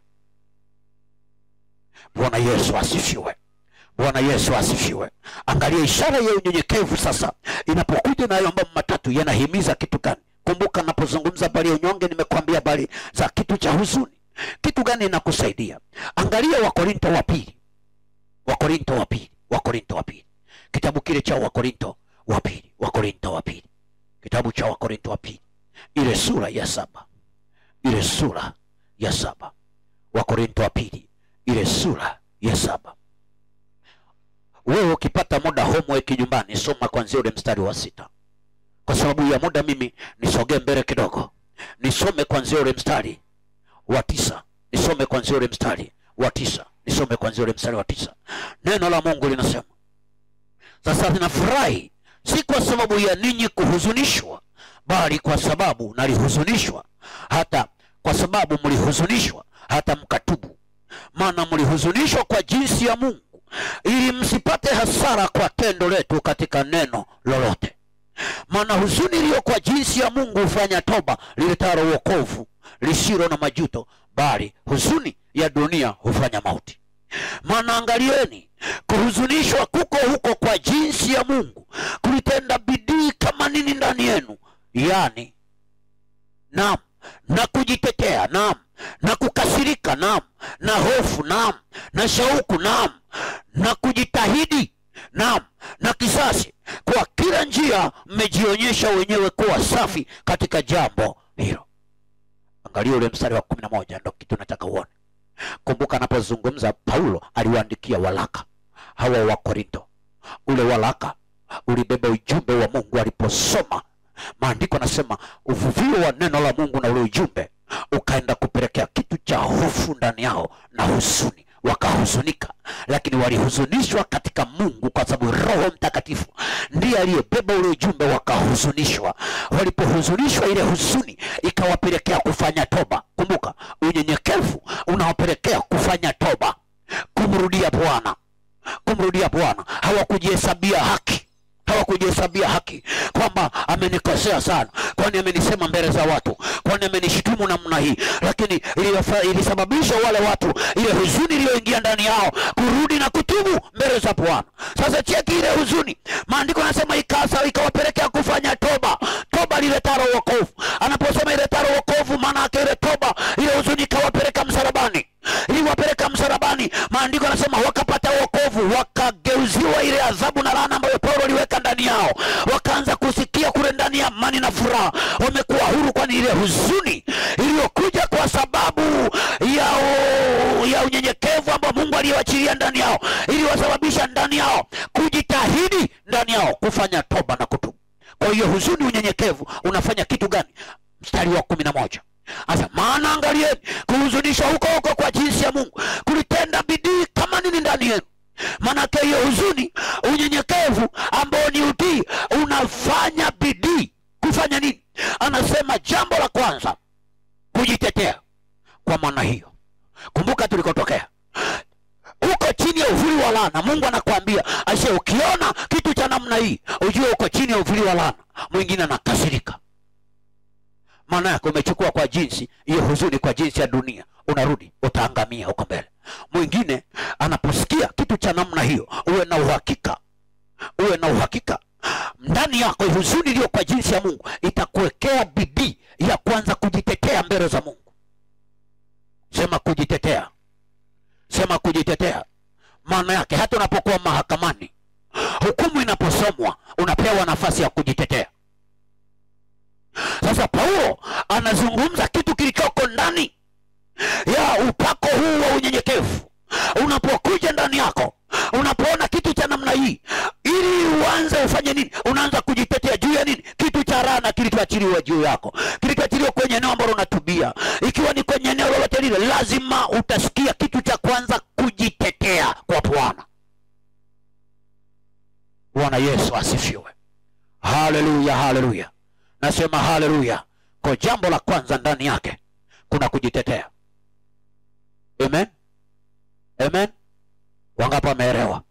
Bwana Yesu asifiwe. Bwana Yesu asifiwe. Angalia ishara ya unyenyekevu sasa inapokuja, na mambo matatu yanahimiza kitu gani? Kumbuka napozungumza habari ya unyonge, nimekuambia habari za kitu cha huzuni. Kitu gani inakusaidia? Angalia Wakorintho wa pili. Kitabu kile cha Wakorintho wa pili. Kitabu cha Wakorintho wa pili. Ile sura ya 7. Wakorintho wa pili ile sura ya 7. Wewe ukipata muda homework nyumbani, soma kuanzia ule mstari wa 6. Kwa sababu ya muda mimi nisogee mbele kidogo. Nisome kuanzia ule mstari wa 9. Neno la Mungu linasema, sasa ninafurahi si kwa sababu ya ninyi kuhuzunishwa, bali kwa sababu nalihuzunishwa, hata kwa sababu mlihuzunishwa hata mkatubu. Maana mlihuzunishwa kwa jinsi ya Mungu, ili msipate hasara kwa tendo letu katika neno lolote. Maana huzuni iliyo kwa jinsi ya Mungu hufanya toba liletalo wokovu lisilo na majuto, bali huzuni ya dunia hufanya mauti. Maana angalieni, kuhuzunishwa kuko huko kwa jinsi ya Mungu kulitenda bidii kama nini ndani yenu, yani naam, na kujitetea, naam, na kukasirika, naam, na hofu, naam, na shauku, naam, na kujitahidi, naam, na kisasi. Kwa kila njia mmejionyesha wenyewe kuwa safi katika jambo hilo. Angalia ule mstari wa 11, ndio kitu nataka uone. Kumbuka anapozungumza Paulo aliwaandikia walaka hawa wa Korintho. Ule walaka ulibeba ujumbe wa Mungu. Aliposoma maandiko nasema uvuvio wa neno la Mungu na ule ujumbe ukaenda kupelekea kitu cha hofu ndani yao na huzuni. Wakahuzunika, lakini walihuzunishwa katika Mungu kwa sababu Roho Mtakatifu ndiye aliyebeba ule ujumbe. Wakahuzunishwa, walipohuzunishwa ile huzuni ikawapelekea kufanya toba. Kumbuka unyenyekevu unawapelekea kufanya toba, kumrudia Bwana. Hawakujihesabia haki kwamba amenikosea sana, kwani amenisema mbele za watu, kwani amenishitumu namna hii, lakini ilisababisha wale watu ile huzuni iliyoingia ndani yao kurudi na kutubu mbele za Bwana. Sasa cheki ile huzuni, maandiko yanasema ikawapelekea kufanya toba liletalo wokovu. Anaposema iletalo wokovu, maana yake ile toba, ile huzuni ikawapeleka msalabani. Iliwapeleka msalabani, maandiko yanasema wakapata wokovu, wakageuziwa ile adhabu na laana ambayo Paulo aliweka ndani yao, wakaanza kusikia kule ndani ya amani na furaha. Wamekuwa huru, kwani ile huzuni iliyokuja kwa sababu ya unyenyekevu ambao Mungu aliwachilia ndani yao, iliwasababisha ndani yao kujitahidi, ndani yao kufanya toba na kutubu. Kwa hiyo huzuni, unyenyekevu unafanya kitu gani? Mstari wa 11. Asa, maana angalieni, kuhuzunishwa huko kwa jinsi ya Mungu kulitenda bidii kama nini ndani yenu. Maana hiyo huzuni, unyenyekevu ambao ni utii, unafanya bidii kufanya nini? Anasema jambo la kwanza, kujitetea. Kwa maana hiyo, kumbuka tulikotokea uko chini ya uvuli wa laana. Mungu anakuambia ashe, ukiona kitu cha namna hii ujue uko chini ya uvuli wa laana. Mwingine anakasirika, maana yake umechukua kwa jinsi hiyo huzuni, kwa jinsi ya dunia, unarudi utaangamia huko mbele. Mwingine anaposikia kitu cha namna hiyo, uwe na uhakika ndani yako huzuni iliyo kwa jinsi ya Mungu itakuwekea bidii ya kwanza kujitetea mbele za Mungu. Sema kujitetea. Maana yake hata unapokuwa mahakamani, hukumu inaposomwa, unapewa nafasi ya kujitetea. Sasa Paulo anazungumza kitu kilichoko ndani ya upako huu wa unyenyekevu. Unapokuja ndani yako, unapoona kitu cha namna hii, ili uanze ufanye nini? Unaanza kujitetea juu ya nini? Kitu cha laana kilichoachiliwa juu yako, kilichoachiliwa kwenye eneo ambalo unatubia. Ikiwa ni kwenye eneo lolote lile, lazima utasikia kitu cha kwanza, kujitetea kwa Bwana. Bwana Yesu asifiwe. Haleluya. Nasema haleluya. Kwa jambo la kwanza ndani yake kuna kujitetea. Amen. Wangapi wameelewa?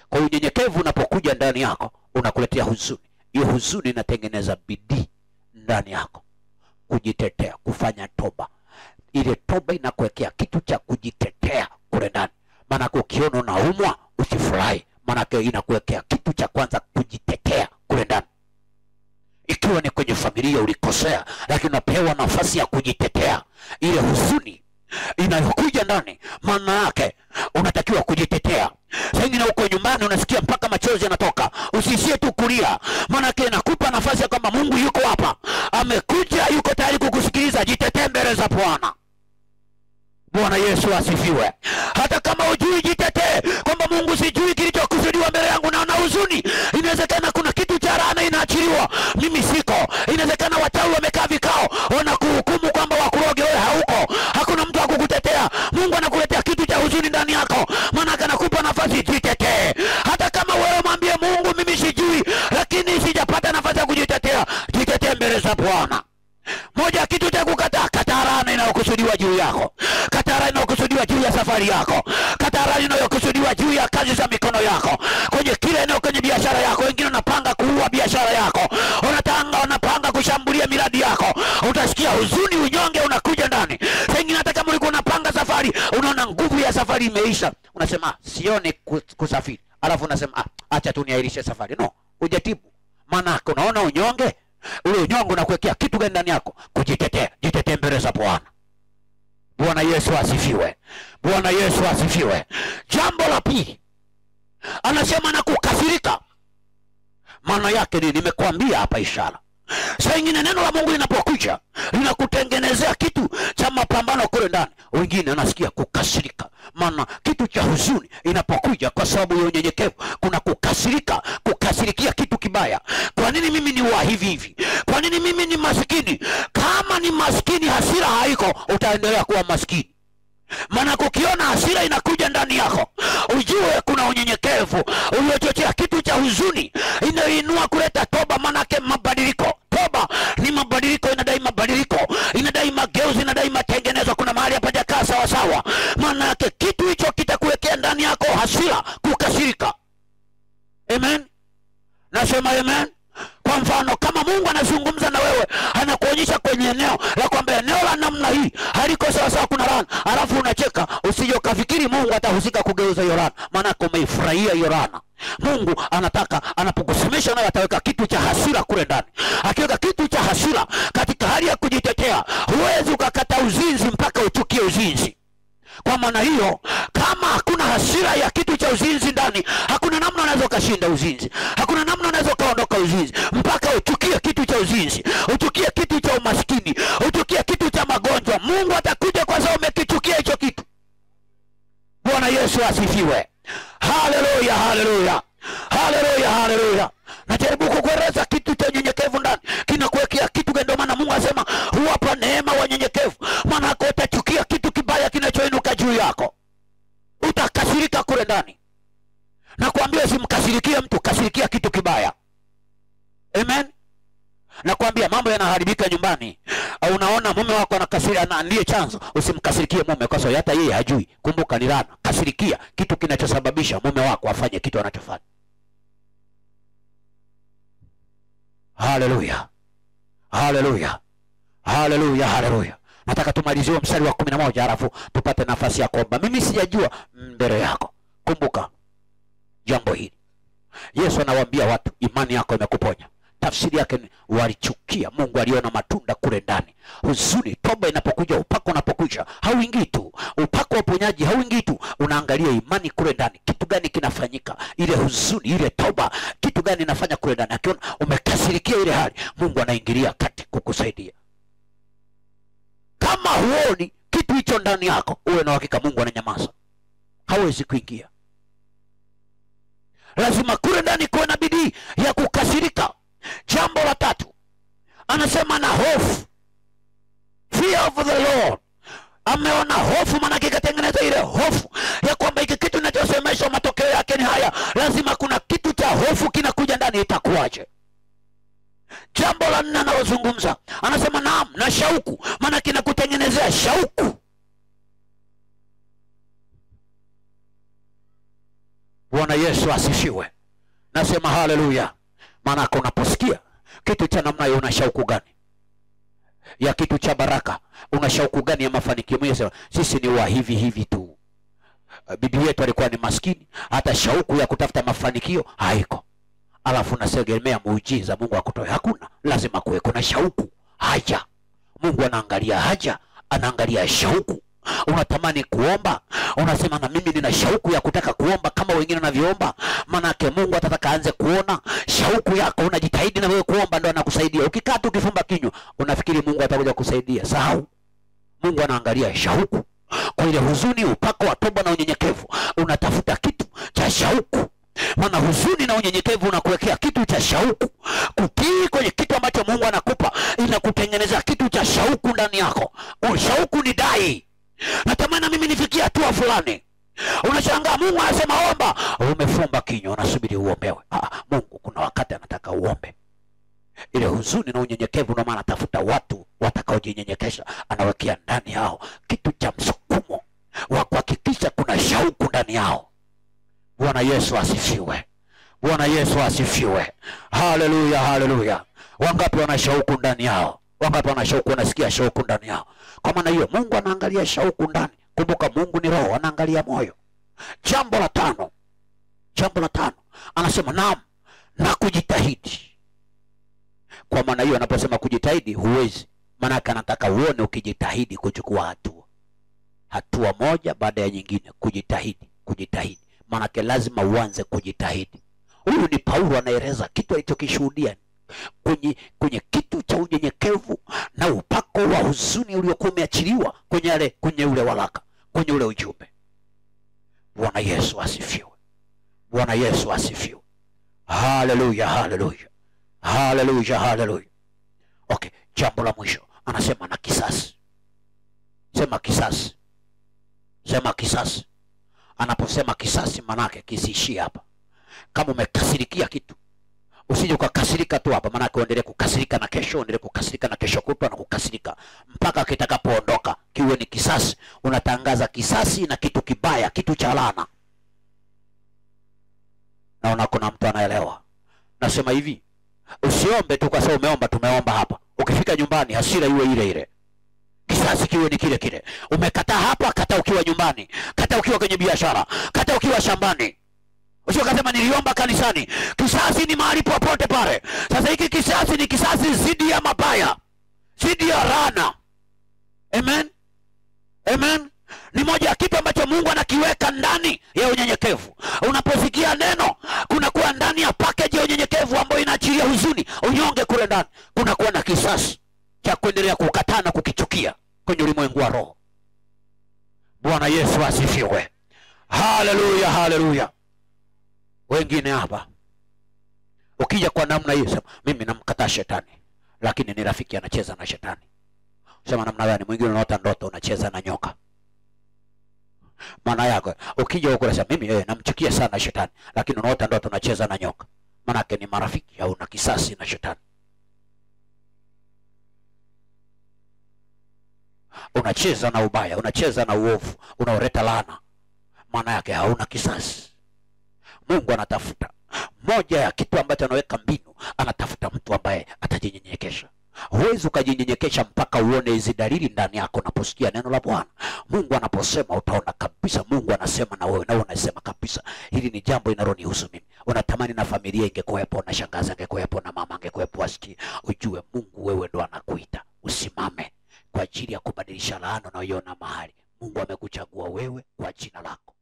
Kwa unyenyekevu unapokuja ndani yako unakuletea huzuni. Hiyo huzuni inatengeneza bidii ndani yako kujitetea, kufanya toba. Ile toba inakuwekea kitu cha kujitetea kule ndani. Maana ukiona unaumwa, inakuja inakuwekea kitu cha kwanza kujitetea kule ndani. Ikiwa ni kwenye familia ulikosea, lakini unapewa nafasi ya kujitetea. Ile huzuni inayokuja ndani, maana yake unatakiwa kujitetea. Sasa ingine uko nyumbani unasikia mpaka machozi yanatoka, usiishie tu kulia, maana yake inakupa nafasi ya kwamba Mungu yuko hapa, amekuja, yuko tayari kukusikiliza. Jitetee mbele za Bwana. Bwana Yesu asifiwe. Hata kama hujui, jitetee kwamba Mungu, sijui kilichokusudiwa mbele yangu, naona huzuni. Inawezekana kuna kitu cha laana inaachiliwa, mimi siko. Inawezekana wachawi wamekaa vikao wanakuhukumu kwamba wakuroge, wewe hauko, hakuna mtu akukutetea. Mungu anakuletea kitu cha huzuni ndani yako, maana anakupa nafasi. Jitetee. Hata kama wewe mwambie Mungu, mimi sijui, lakini sijapata nafasi ya kujitetea. Jitetee mbele za Bwana. Moja kitu cha kukataa, kataa laana inayokusudiwa juu yako, kataa laana inayokusudiwa juu ya safari yako, kataa laana inayokusudiwa juu ya kazi za mikono yako, kwenye kile eneo, kwenye biashara yako. Wengine wanapanga kuua biashara yako, wanapanga kushambulia miradi yako. Utasikia huzuni, unyonge unakuja ndani. Wengine hata kama ulikuwa unapanga safari, unaona nguvu ya safari imeisha, unasema sioni kusafiri, alafu unasema acha tu niahirishe safari. No, hujatibu. Maana unaona unyonge, ule unyonge unakuwekea kitu gani ndani yako? Kujitetea. Jitetee mbele za Bwana. Bwana Yesu asifiwe. Bwana Yesu asifiwe. Jambo la pili, anasema na kukasirika. Maana yake ni nimekuambia hapa ishara. Sasa ingine neno la Mungu linapokuja linakutengenezea kitu cha mapambano kule ndani. Wengine anasikia kukasirika, maana kitu cha huzuni inapokuja kwa sababu ya unyenyekevu, kuna kukasirika, kukasirikia kitu kibaya. Kwa nini mimi ni wa hivi hivi? Kwa nini mimi ni maskini? Kama ni maskini, hasira haiko, utaendelea kuwa maskini. Maana ukiona hasira inakuja ndani yako, ujue kuna unyenyekevu uliochochea kitu cha huzuni, inainua kuleta toba. Maana yake mabadiliko. Toba ni mabadiliko, inadai mabadiliko, inadai mageuzi, inadai matengenezo. Kuna mahali hapajakaa sawa sawa. Maana yake kitu hicho kitakuwekea ndani yako hasira, kukasirika. Amen. Nasema amen. Kwa mfano, kama Mungu anazungumza na wewe, anakuonyesha kwenye eneo la kwamba eneo la namna hii haliko sawa sawa, kuna laana, alafu unacheka, usije ukafikiri Mungu atahusika kugeuza hiyo laana, maana umeifurahia hiyo laana. Mungu anataka anapokusemesha naye ataweka kitu cha hasira kule ndani. Akiweka kitu cha hasira katika hali ya kujitetea, huwezi ukakata uzinzi mpaka uchukie uzinzi. Kwa maana hiyo, kama hakuna hasira ya kitu cha uzinzi ndani, hakuna namna unaweza kushinda uzinzi. Hakuna namna unaweza kuondoka uzinzi mpaka uchukie kitu cha uzinzi, uchukie kitu cha umaskini, uchukie kitu cha magonjwa. Mungu atakuja kwa sababu umekichukia hicho kitu. Bwana Yesu asifiwe. Haleluya, haleluya. Haleluya, haleluya. Najaribu kukueleza kitu cha unyenyekevu ndani kinakuwekea kitu. Ndio maana Mungu anasema huwapa neema wanyenyekevu. Maana utachukia kitu kibaya kinachoinuka juu yako, utakasirika kule ndani. Na kuambia usimkasirikie mtu, kasirikia kitu kibaya. Amen. Na kuambia mambo yanaharibika nyumbani, au unaona mume wako anakasirika na ndiye chanzo, usimkasirikie mume kwa sababu hata yeye hajui. Kumbuka ni laana. Kasirikia kitu kinachosababisha mume wako afanye kitu anachofanya. Haleluya. Haleluya. Haleluya, haleluya. Nataka tumalizie mstari wa 11 alafu tupate nafasi ya kuomba. Mimi sijajua mbele yako. Kumbuka jambo hili. Yesu anawaambia watu, imani yako imekuponya. Tafsiri yake ni walichukia. Mungu aliona matunda kule ndani. Huzuni, toba inapokuja, upako unapokuja, hauingii tu. Upako wa uponyaji hauingii tu. Unaangalia imani kule ndani, kitu gani kinafanyika. Ile huzuni, ile toba, kitu gani inafanya kule ndani. Akiona umekasirikia ile hali, Mungu anaingilia kati kukusaidia. Kama huoni kitu hicho ndani yako, uwe na hakika Mungu ananyamaza. Hawezi kuingia. Lazima kule ndani kuwe na bidii ya kukasirika. Jambo la tatu, anasema na hofu. Fear of the Lord. Ameona hofu, maana kikatengeneza ile hofu ya kwamba hiki kitu ninachosemeshwa matokeo yake ni haya. Lazima kuna kitu cha hofu kinakuja ndani, itakuwaje? Jambo la 4 analozungumza, anasema naam, na shauku, maana kinakutengenezea shauku. Bwana Yesu asifiwe. Nasema haleluya. Maana unaposikia kitu cha namna hiyo, una shauku gani ya kitu cha baraka? Una shauku gani ya mafanikio? Sisi ni wa hivi hivi tu. bibi yetu alikuwa ni maskini, hata shauku ya kutafuta mafanikio haiko. Alafu unasegemea muujiza Mungu akutoe? Hakuna. Lazima kuwe kuna shauku, haja. Mungu anaangalia haja, anaangalia shauku. Unatamani kuomba, unasema na mimi nina shauku ya kutaka kuomba kama wengine wanavyoomba. Manake Mungu atataka aanze kuona shauku yako, unajitahidi na wewe kuomba, ndio anakusaidia. Ukikaa tu ukifumba kinywa unafikiri Mungu atakuja kusaidia. Sahau. Mungu anaangalia shauku. Kwa ile huzuni, upako wa toba na unyenyekevu, unatafuta kitu cha shauku. Maana huzuni na unyenyekevu unakuwekea kitu cha shauku. Kutii kwenye kitu ambacho Mungu anakupa inakutengeneza kitu cha shauku ndani yako. Shauku ni dai. Natamani mimi nifikie hatua fulani. Unashangaa Mungu anasema omba, umefumba kinywa unasubiri uombewe. Mungu kuna wakati anataka uombe. Ile huzuni na unyenyekevu ndio maana tafuta watu watakaojinyenyekesha, anawekea ndani yao kitu cha msukumo wa kuhakikisha kuna shauku ndani yao. Bwana Yesu asifiwe. Bwana Yesu asifiwe. Haleluya, haleluya. Wangapi wana shauku ndani yao? Wangapi wana shauku, wanasikia shauku ndani yao? Kwa maana hiyo Mungu anaangalia shauku ndani. Kumbuka Mungu ni roho, anaangalia moyo. Jambo la tano. Anasema naam, na kujitahidi. Kwa maana hiyo anaposema kujitahidi huwezi, maana anataka uone ukijitahidi kuchukua hatua moja baada ya nyingine. Kujitahidi. Maana lazima uanze kujitahidi. Huyu ni Paulo anaeleza kitu alichokishuhudia kwenye kitu cha unyenyekevu na upako wa huzuni uliokuwa umeachiliwa kwenye ule waraka, kwenye ule ujumbe. Bwana Yesu asifiwe. Bwana Yesu asifiwe. Haleluya, haleluya. Haleluya, haleluya. Okay, jambo la mwisho anasema na kisasi. Sema kisasi. Sema kisasi. Anaposema kisasi manake kisiishie hapa. Kama umekasirikia kitu, usije ukakasirika tu hapa, manake uendelee kukasirika na kesho, uendelee kukasirika na kesho kutwa na kukasirika mpaka kitakapoondoka. Kiwe ni kisasi. Unatangaza kisasi na kitu kibaya, kitu cha laana. Naona kuna mtu anaelewa. Nasema hivi, usiombe tu kwa sababu umeomba, tumeomba hapa. Ukifika nyumbani hasira iwe ile ile. Kisasi kiwe ni kile kile. Umekataa hapa, kataa ukiwa nyumbani, kataa ukiwa kwenye biashara, kataa ukiwa shambani. Usio kasema niliomba kanisani. Kisasi ni mahali popote pale. Sasa hiki kisasi ni kisasi zidi ya mabaya, zidi ya laana. Amen. Amen. Ni moja ya kitu ambacho Mungu anakiweka ndani ya unyenyekevu. Unaposikia neno, kuna kuwa ndani ya package ya unyenyekevu ambayo inaachilia huzuni, unyonge kule ndani. Kuna kuwa na kisasi cha kuendelea kukataa na kukichukia kwenye ulimwengu wa roho. Bwana Yesu asifiwe. Haleluya, haleluya. Wengine hapa ukija kwa namna hiyo, sema mimi namkataa shetani, lakini ni rafiki anacheza na shetani. Sema namna gani? Mwingine unaota ndoto unacheza na nyoka. Maana yako ukija huko unasema mimi namchukia sana shetani, lakini unaota ndoto unacheza na nyoka. Maana yake ni marafiki au una kisasi na shetani. Unacheza na ubaya, unacheza na uovu, unaoleta laana. Maana yake hauna kisasi. Mungu anatafuta moja ya kitu ambacho anaweka mbinu, anatafuta mtu ambaye atajinyenyekesha. Huwezi ukajinyenyekesha mpaka uone hizi dalili ndani yako. Unaposikia neno la Bwana, Mungu anaposema, utaona kabisa Mungu anasema na wewe, na wewe unasema kabisa hili ni jambo linalonihusu mimi. Unatamani na familia ingekuwepo, na shangazi angekuwepo, na mama angekuwepo, asikie. Ujue Mungu wewe ndo anakuita. Usimame kwa ajili ya kubadilisha laana unayoiona mahali. Mungu amekuchagua wewe kwa jina lako.